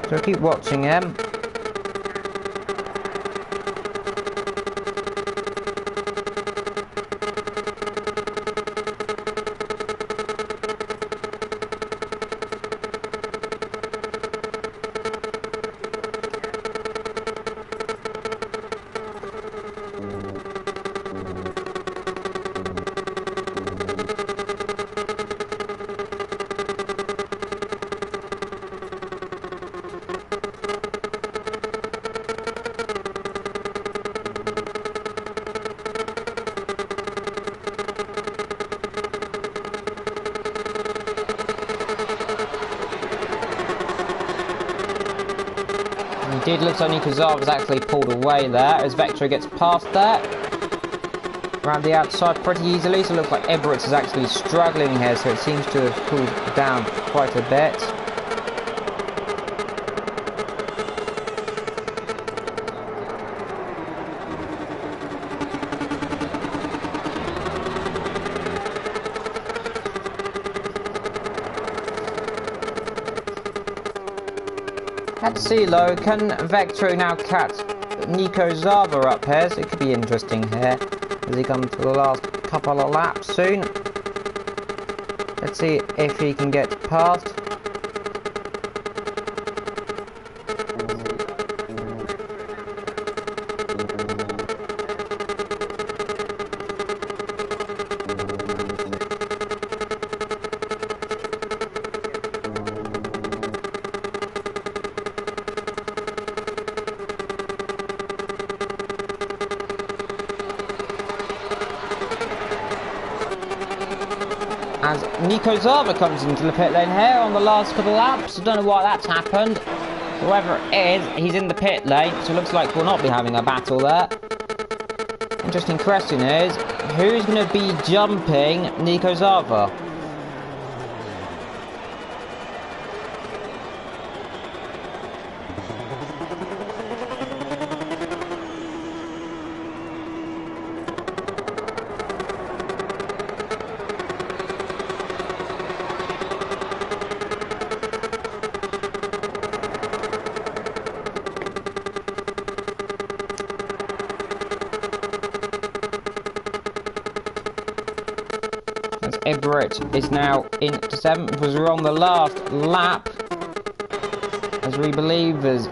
So we'll keep watching him. Indeed, looks like Nikozawa's actually pulled away there as Vector gets past there. Around the outside pretty easily, so it looks like Ibarritz is actually struggling here, so it seems to have cooled down quite a bit. Let's see though, can Vector now catch Nikozawa up here? So it could be interesting here as he comes to the last couple of laps soon. Let's see if he can get past. As Nikozawa comes into the pit lane here on the last couple of laps. I don't know why that's happened. Whoever it is, he's in the pit lane, so it looks like we'll not be having a battle there. Interesting question is, who's going to be jumping Nikozawa? Ibarritz is now into 7th as we're on the last lap. As we believe there's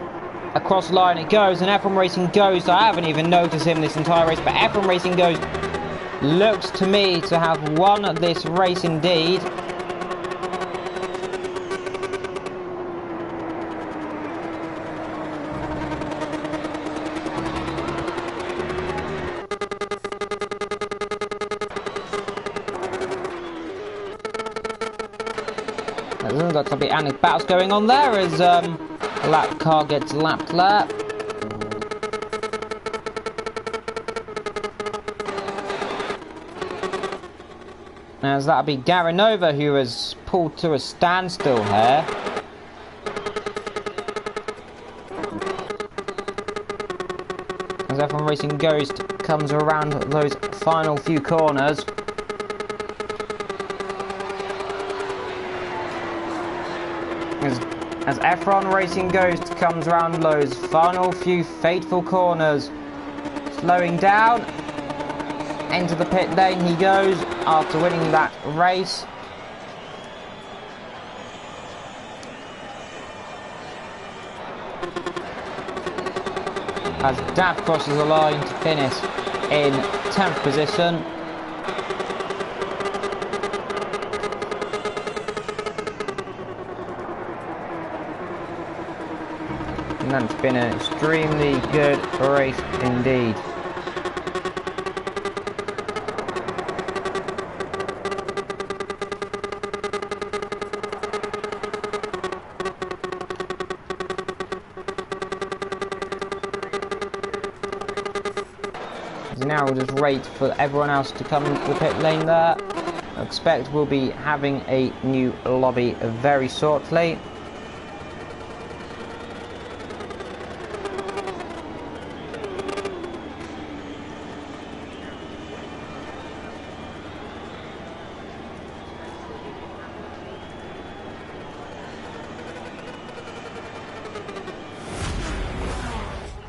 across the line it goes, and F1 Racing Ghost, I haven't even noticed him this entire race, but F1 Racing Ghost looks to me to have won this race indeed. There's got to be any battles going on there as a lap car gets lapped there. As that'll be Garanova who has pulled to a standstill here. As F1 Racing Ghost comes around those final few corners. As F1 Racing Ghost comes around those final few fateful corners. Slowing down. Into the pit lane he goes after winning that race. As Dav crosses the line to finish in 10th position. And that's been an extremely good race indeed. we now just wait for everyone else to come into the pit lane there. I expect we'll be having a new lobby very shortly.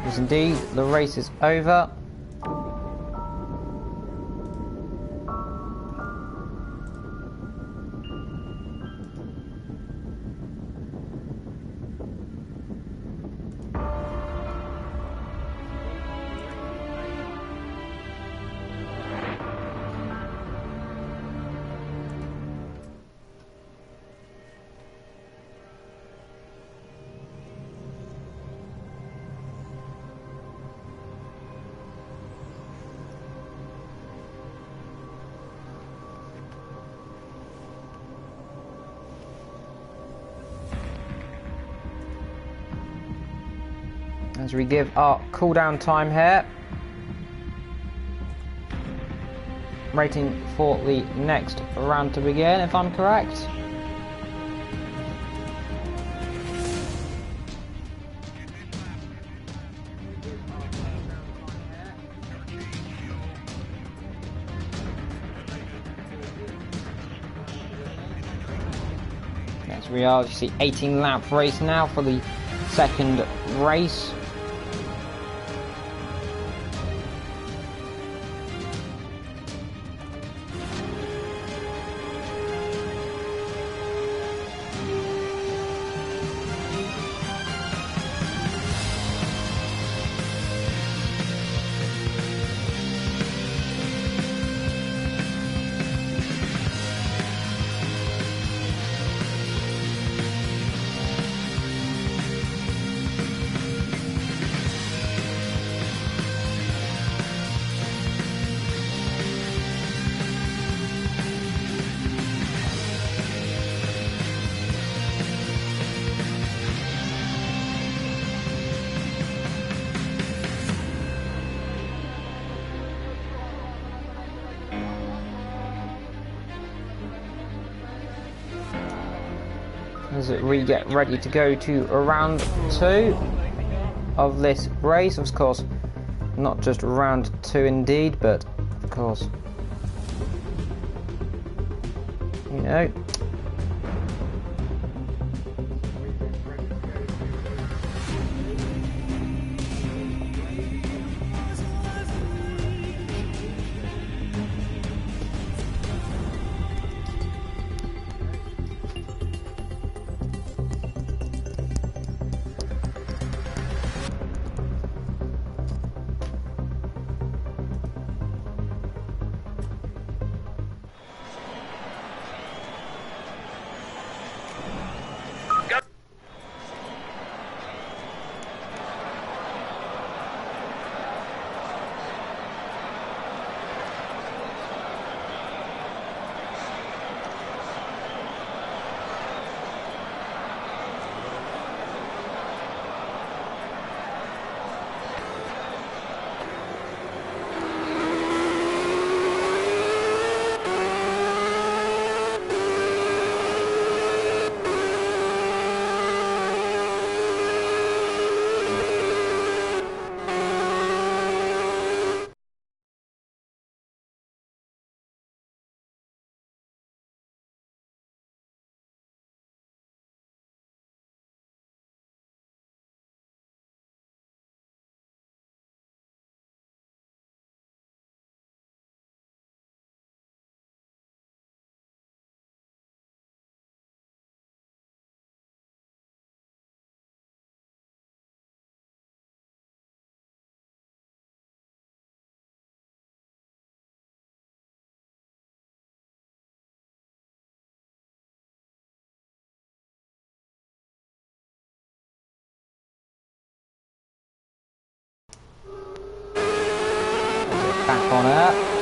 Yes, indeed, the race is over. As we give our cooldown time here. Waiting for the next round to begin, if I'm correct. Yes, we are. You see 18 lap race now for the second race. As we get ready to go to round 2 of this race. Of course, not just round 2 indeed, but of course, you know. Back on it.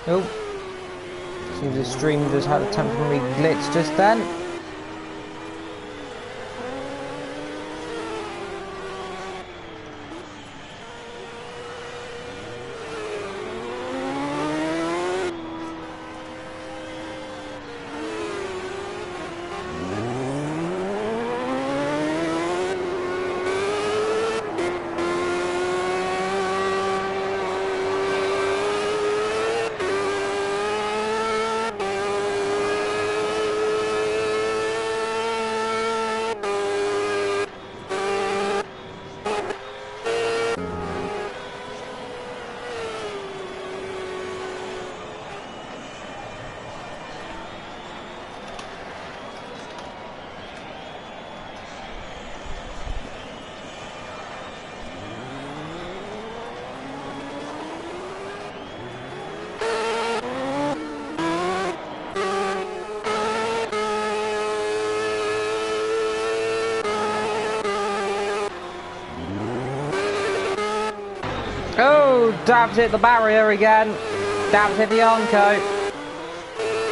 Oh, seems the stream just had a temporary glitch just then. Oh, Dabs hit the barrier again. Dabs hit the Arnco.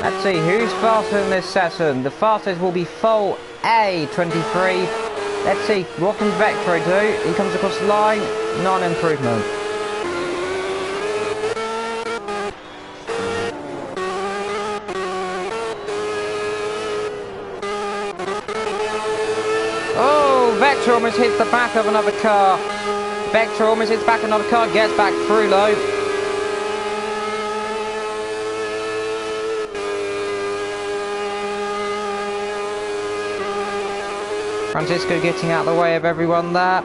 Let's see, who's faster in this session? The fastest will be Full A23. Let's see, what can Vectro do? He comes across the line, not an improvement. Oh, Vectro almost hits the back of another car. Vectro almost hits back another car, gets back through low. Francisco getting out of the way of everyone there.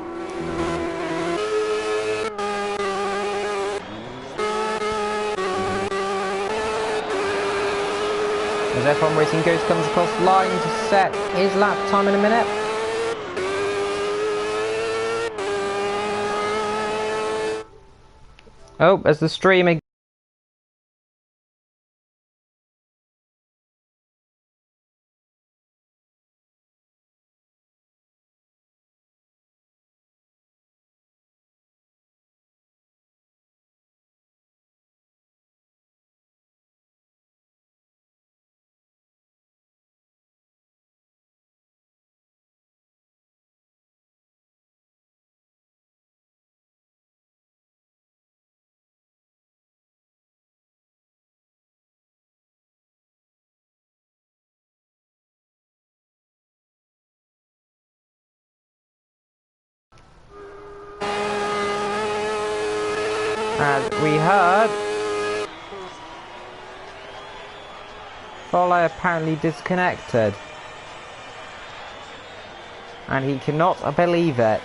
As F1 Racing Ghost comes across the line to set his lap time in a minute. Oh, as the stream as we heard, Follow apparently disconnected, and he cannot believe it.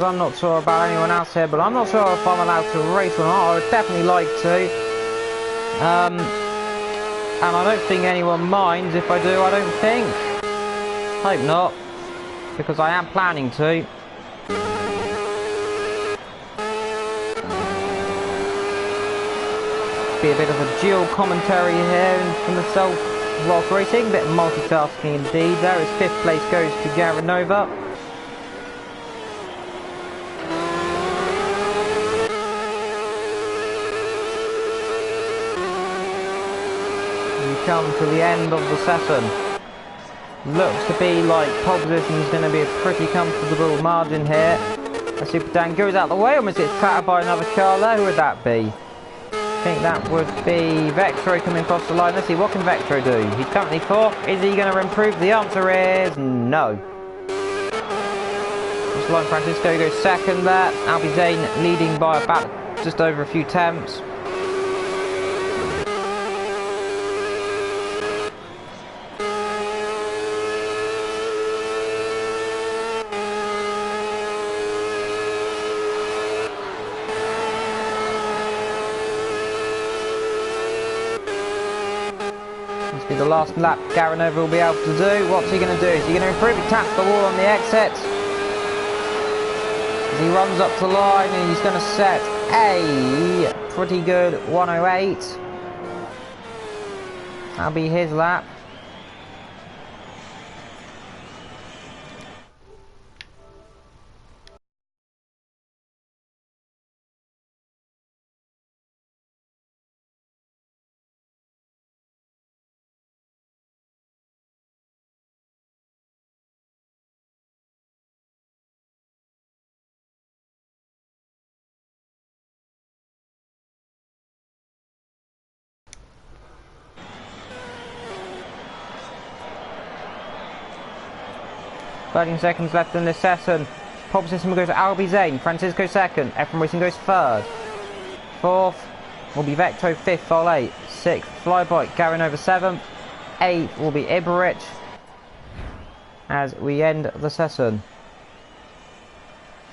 I'm not sure about anyone else here, but I'm not sure if I'm allowed to race or not. I would definitely like to. And I don't think anyone minds if I do, I don't think. Hope not, because I am planning to. Be a bit of a dual commentary here from myself whilst racing, a bit of multitasking indeed. There is 5th place goes to Garanova. Come to the end of the session. Looks to be like pole position is going to be a pretty comfortable margin here. As Super Dan goes out the way, almost gets clattered by another car there. Who would that be? I think that would be Vectro coming across the line. Let's see, what can Vectro do? He's currently 4th. Is he going to improve? The answer is no. Just like Francisco goes 2nd there. Albie Zane leading by about just over a few tenths. This will be the last lap Garanover will be able to do. What's he going to do? Is he going to improve? He taps the wall on the exit. As he runs up to the line and he's going to set a pretty good 108. That'll be his lap. Thirteen seconds left in this session. Pole system goes to Albie Zane, Francisco second, F1 Racing goes third. Fourth will be Vecto, fifth, Vol 8. Sixth, Flybike, Garanover seventh. Eighth will be Iberich as we end the session.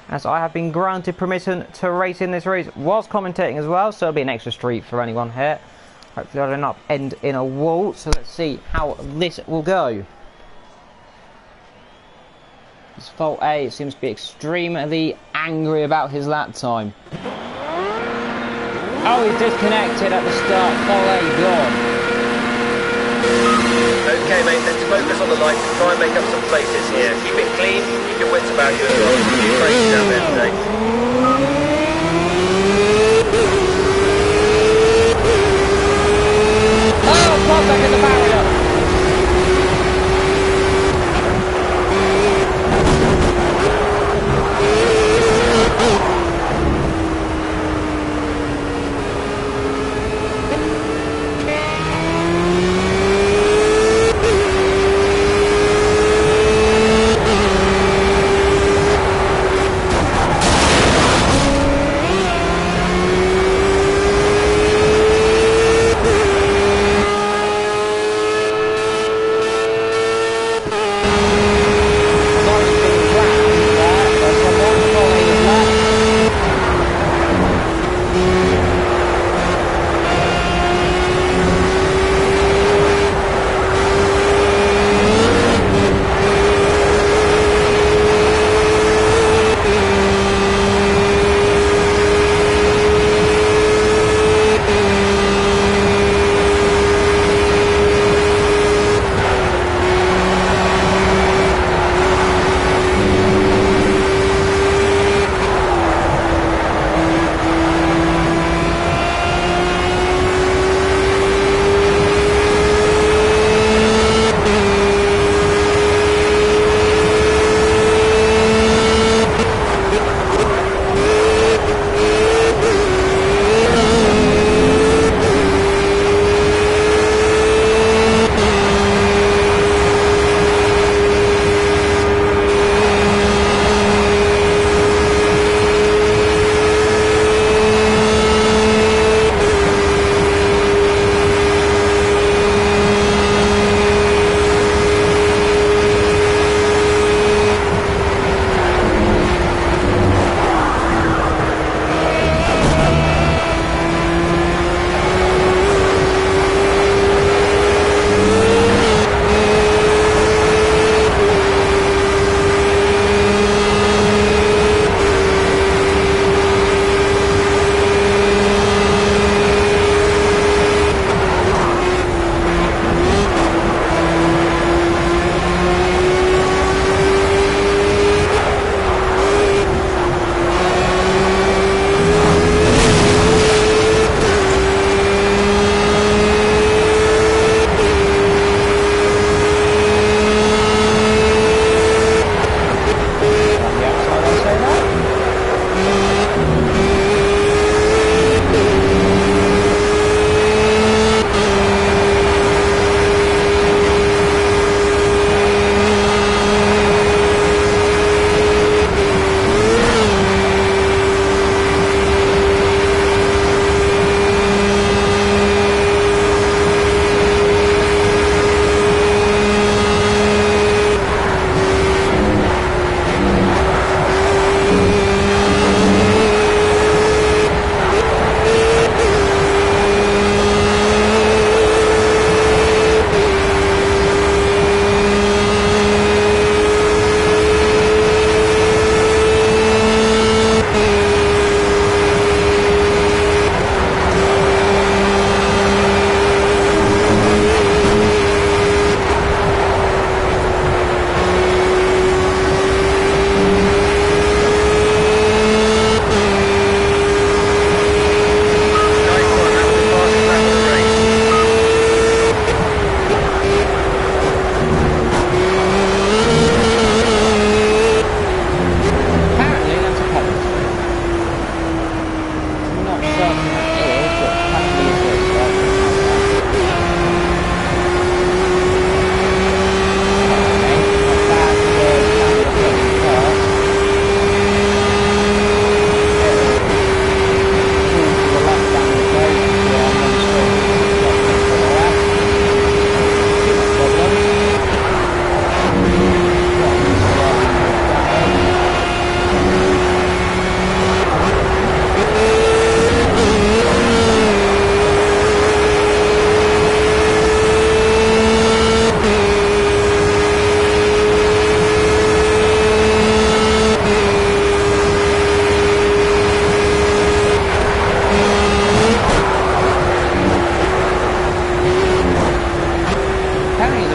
As I have been granted permission to race in this race whilst commentating as well, so it'll be an extra street for anyone here. Hopefully I don't end in a wall, so let's see how this will go. This Volt A seems to be extremely angry about his lap time. Oh, he's disconnected at the start. Volt A gone. Okay, mate, let's focus on the lights and try and make up some places here. Keep it clean, keep your wits about you as well. There's a few races down there today. Oh, pop back in the barrier.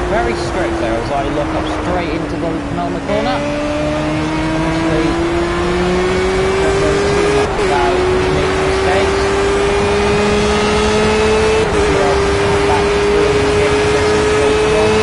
Very strict there as I look up straight into the penultimate corner. Obviously, don't worry too much about making mistakes. Come back through and get this later on.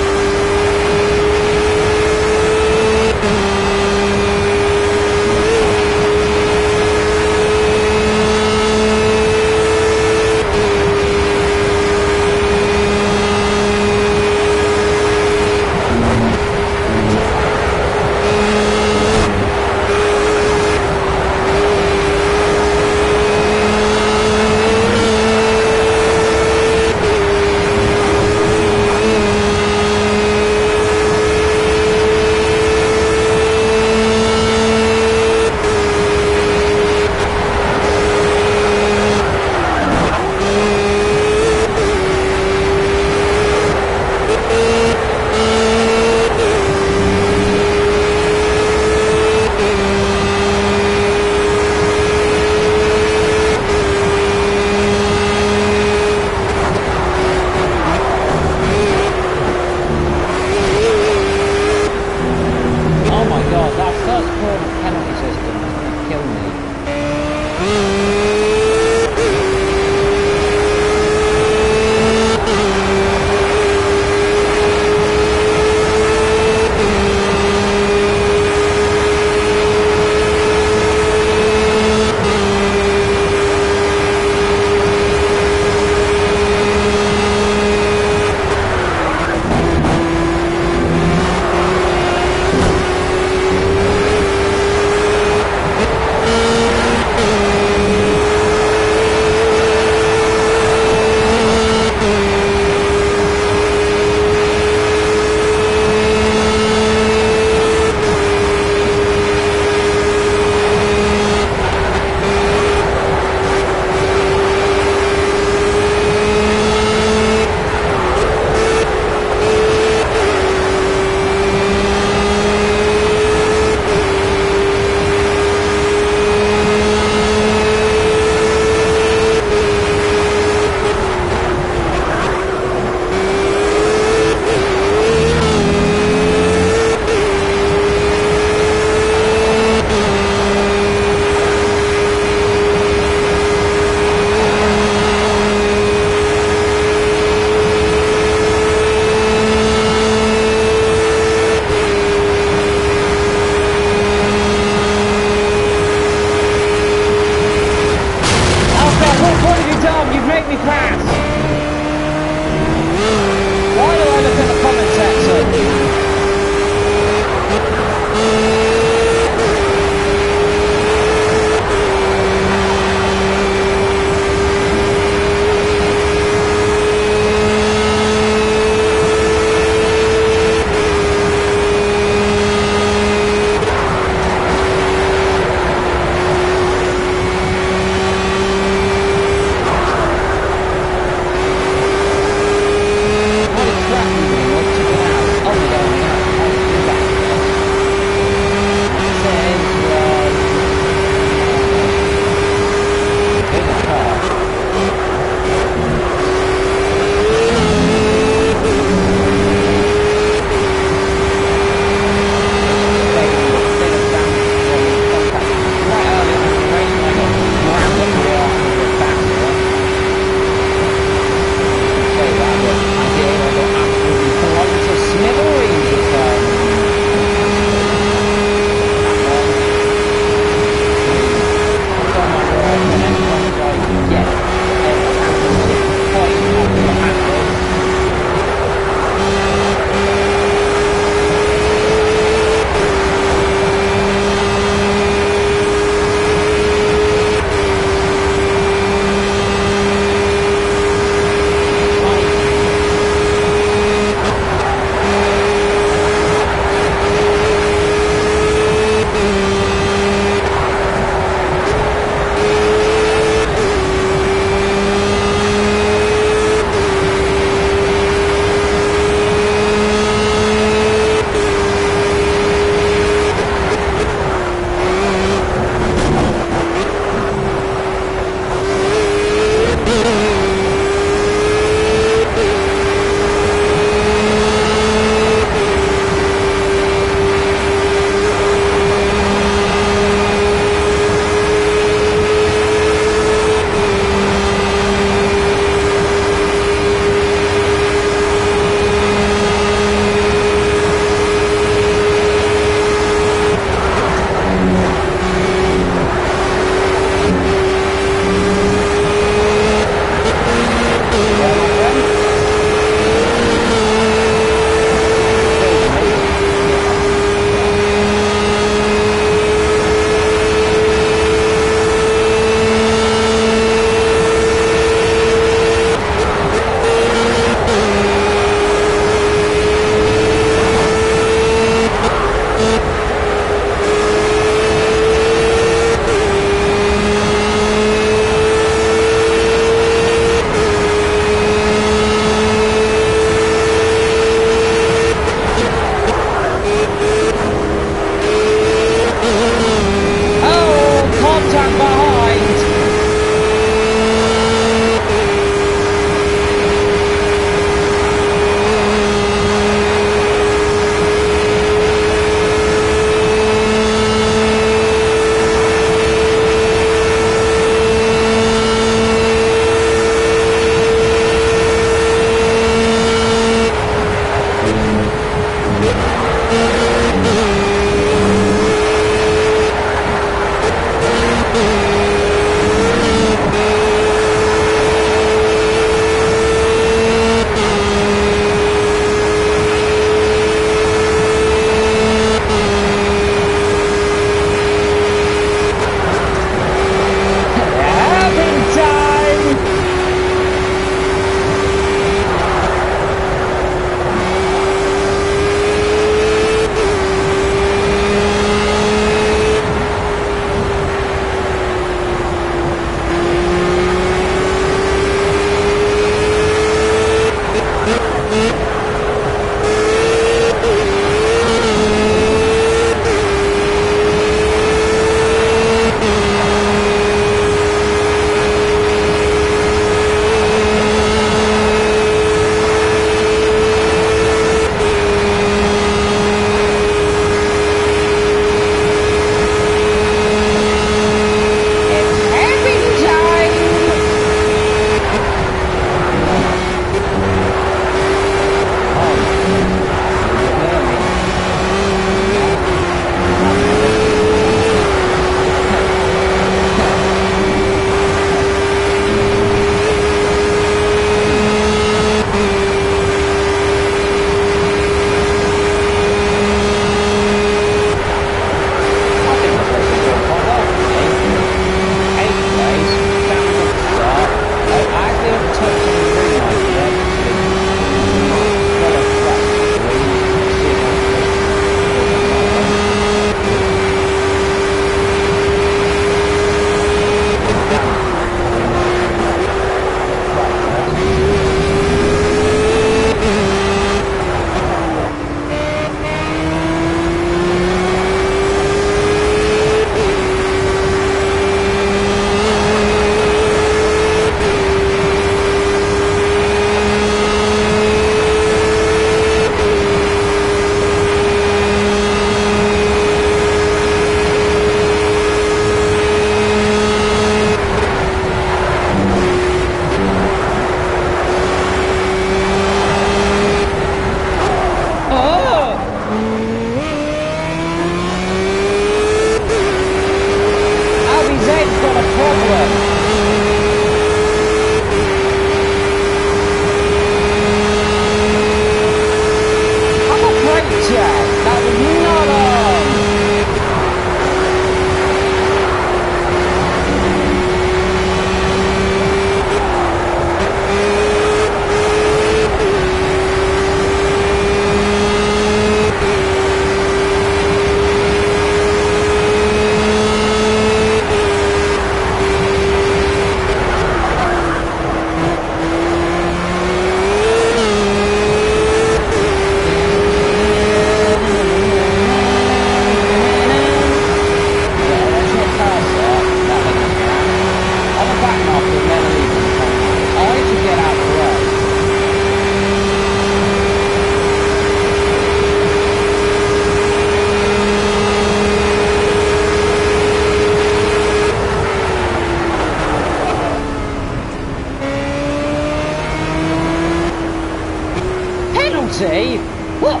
penalty? What?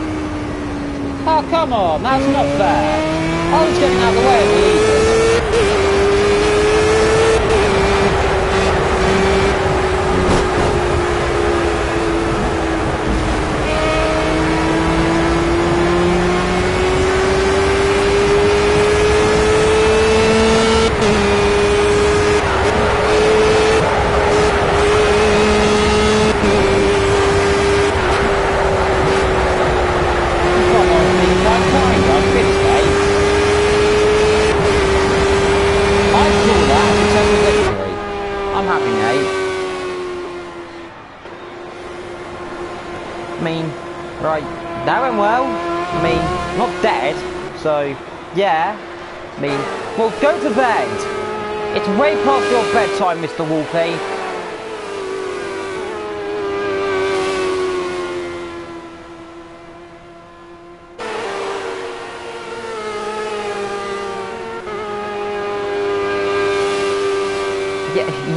Oh, come on, that's not fair. I was getting out of the way of the leaders. I'm happy, mate. I mean, right, that went well. I mean, not dead, so, yeah. I mean, well, go to bed. It's way past your bedtime, Mr. Wolfie.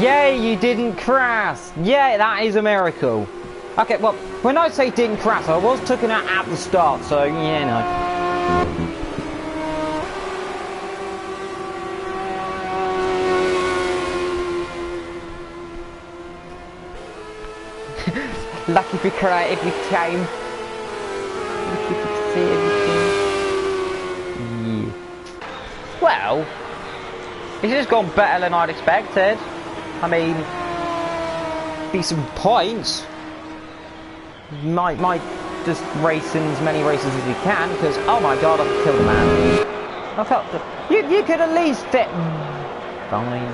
Yay, you didn't crash! Yay, that is a miracle. Okay, well, when I say didn't crash, I was taken out at the start, so, yeah, no. Lucky for cry every time. Lucky for say everything. Yeah. Well, this has gone better than I'd expected. I mean, decent points. Might just race in as many races as you can, because oh my god, I've killed a man. I felt you could at least fit. Fine,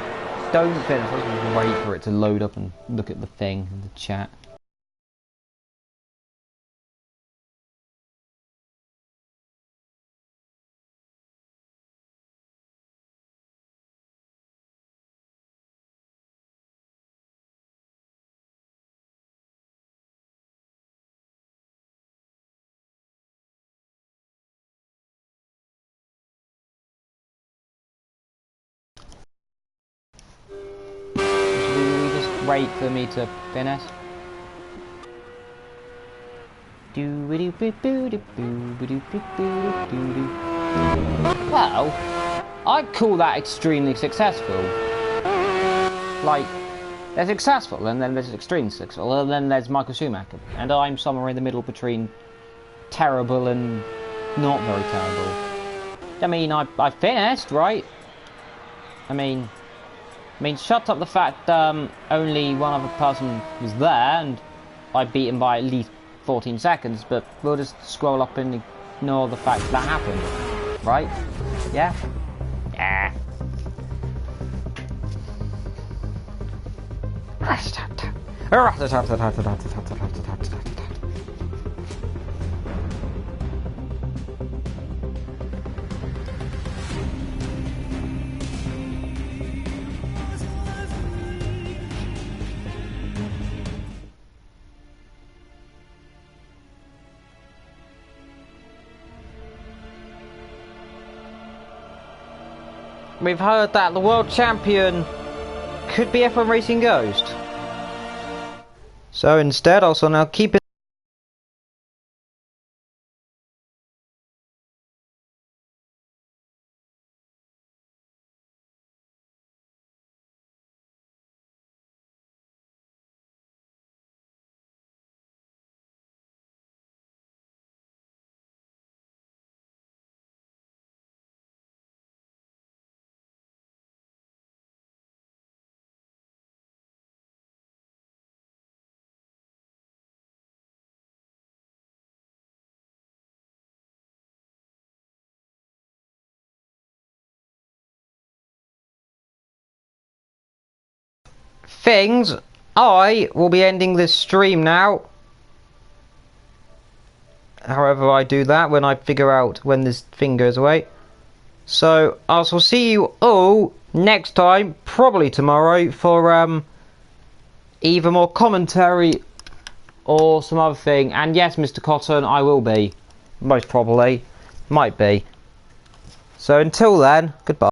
don't finish. Let's just wait for it to load up and look at the thing in the chat. Wait for me to finish. Well, I'd call that extremely successful. Like, there's successful, and then there's extremely successful, and then there's Michael Schumacher. And I'm somewhere in the middle between terrible and not very terrible. I mean, I finished, right? I mean, shut up the fact only one other person was there, and I beat him by at least 14 seconds, but we'll just scroll up and ignore the fact that happened. Right? Yeah? Yeah. We've heard that the world champion could be F1 Racing Ghost. So instead, also now keep it. Things, I will be ending this stream now. However I do that when I figure out when this thing goes away. So I shall see you all next time, probably tomorrow, for either more commentary or some other thing. And yes, Mr. Cotton, I will be. Most probably. Might be. So until then, goodbye.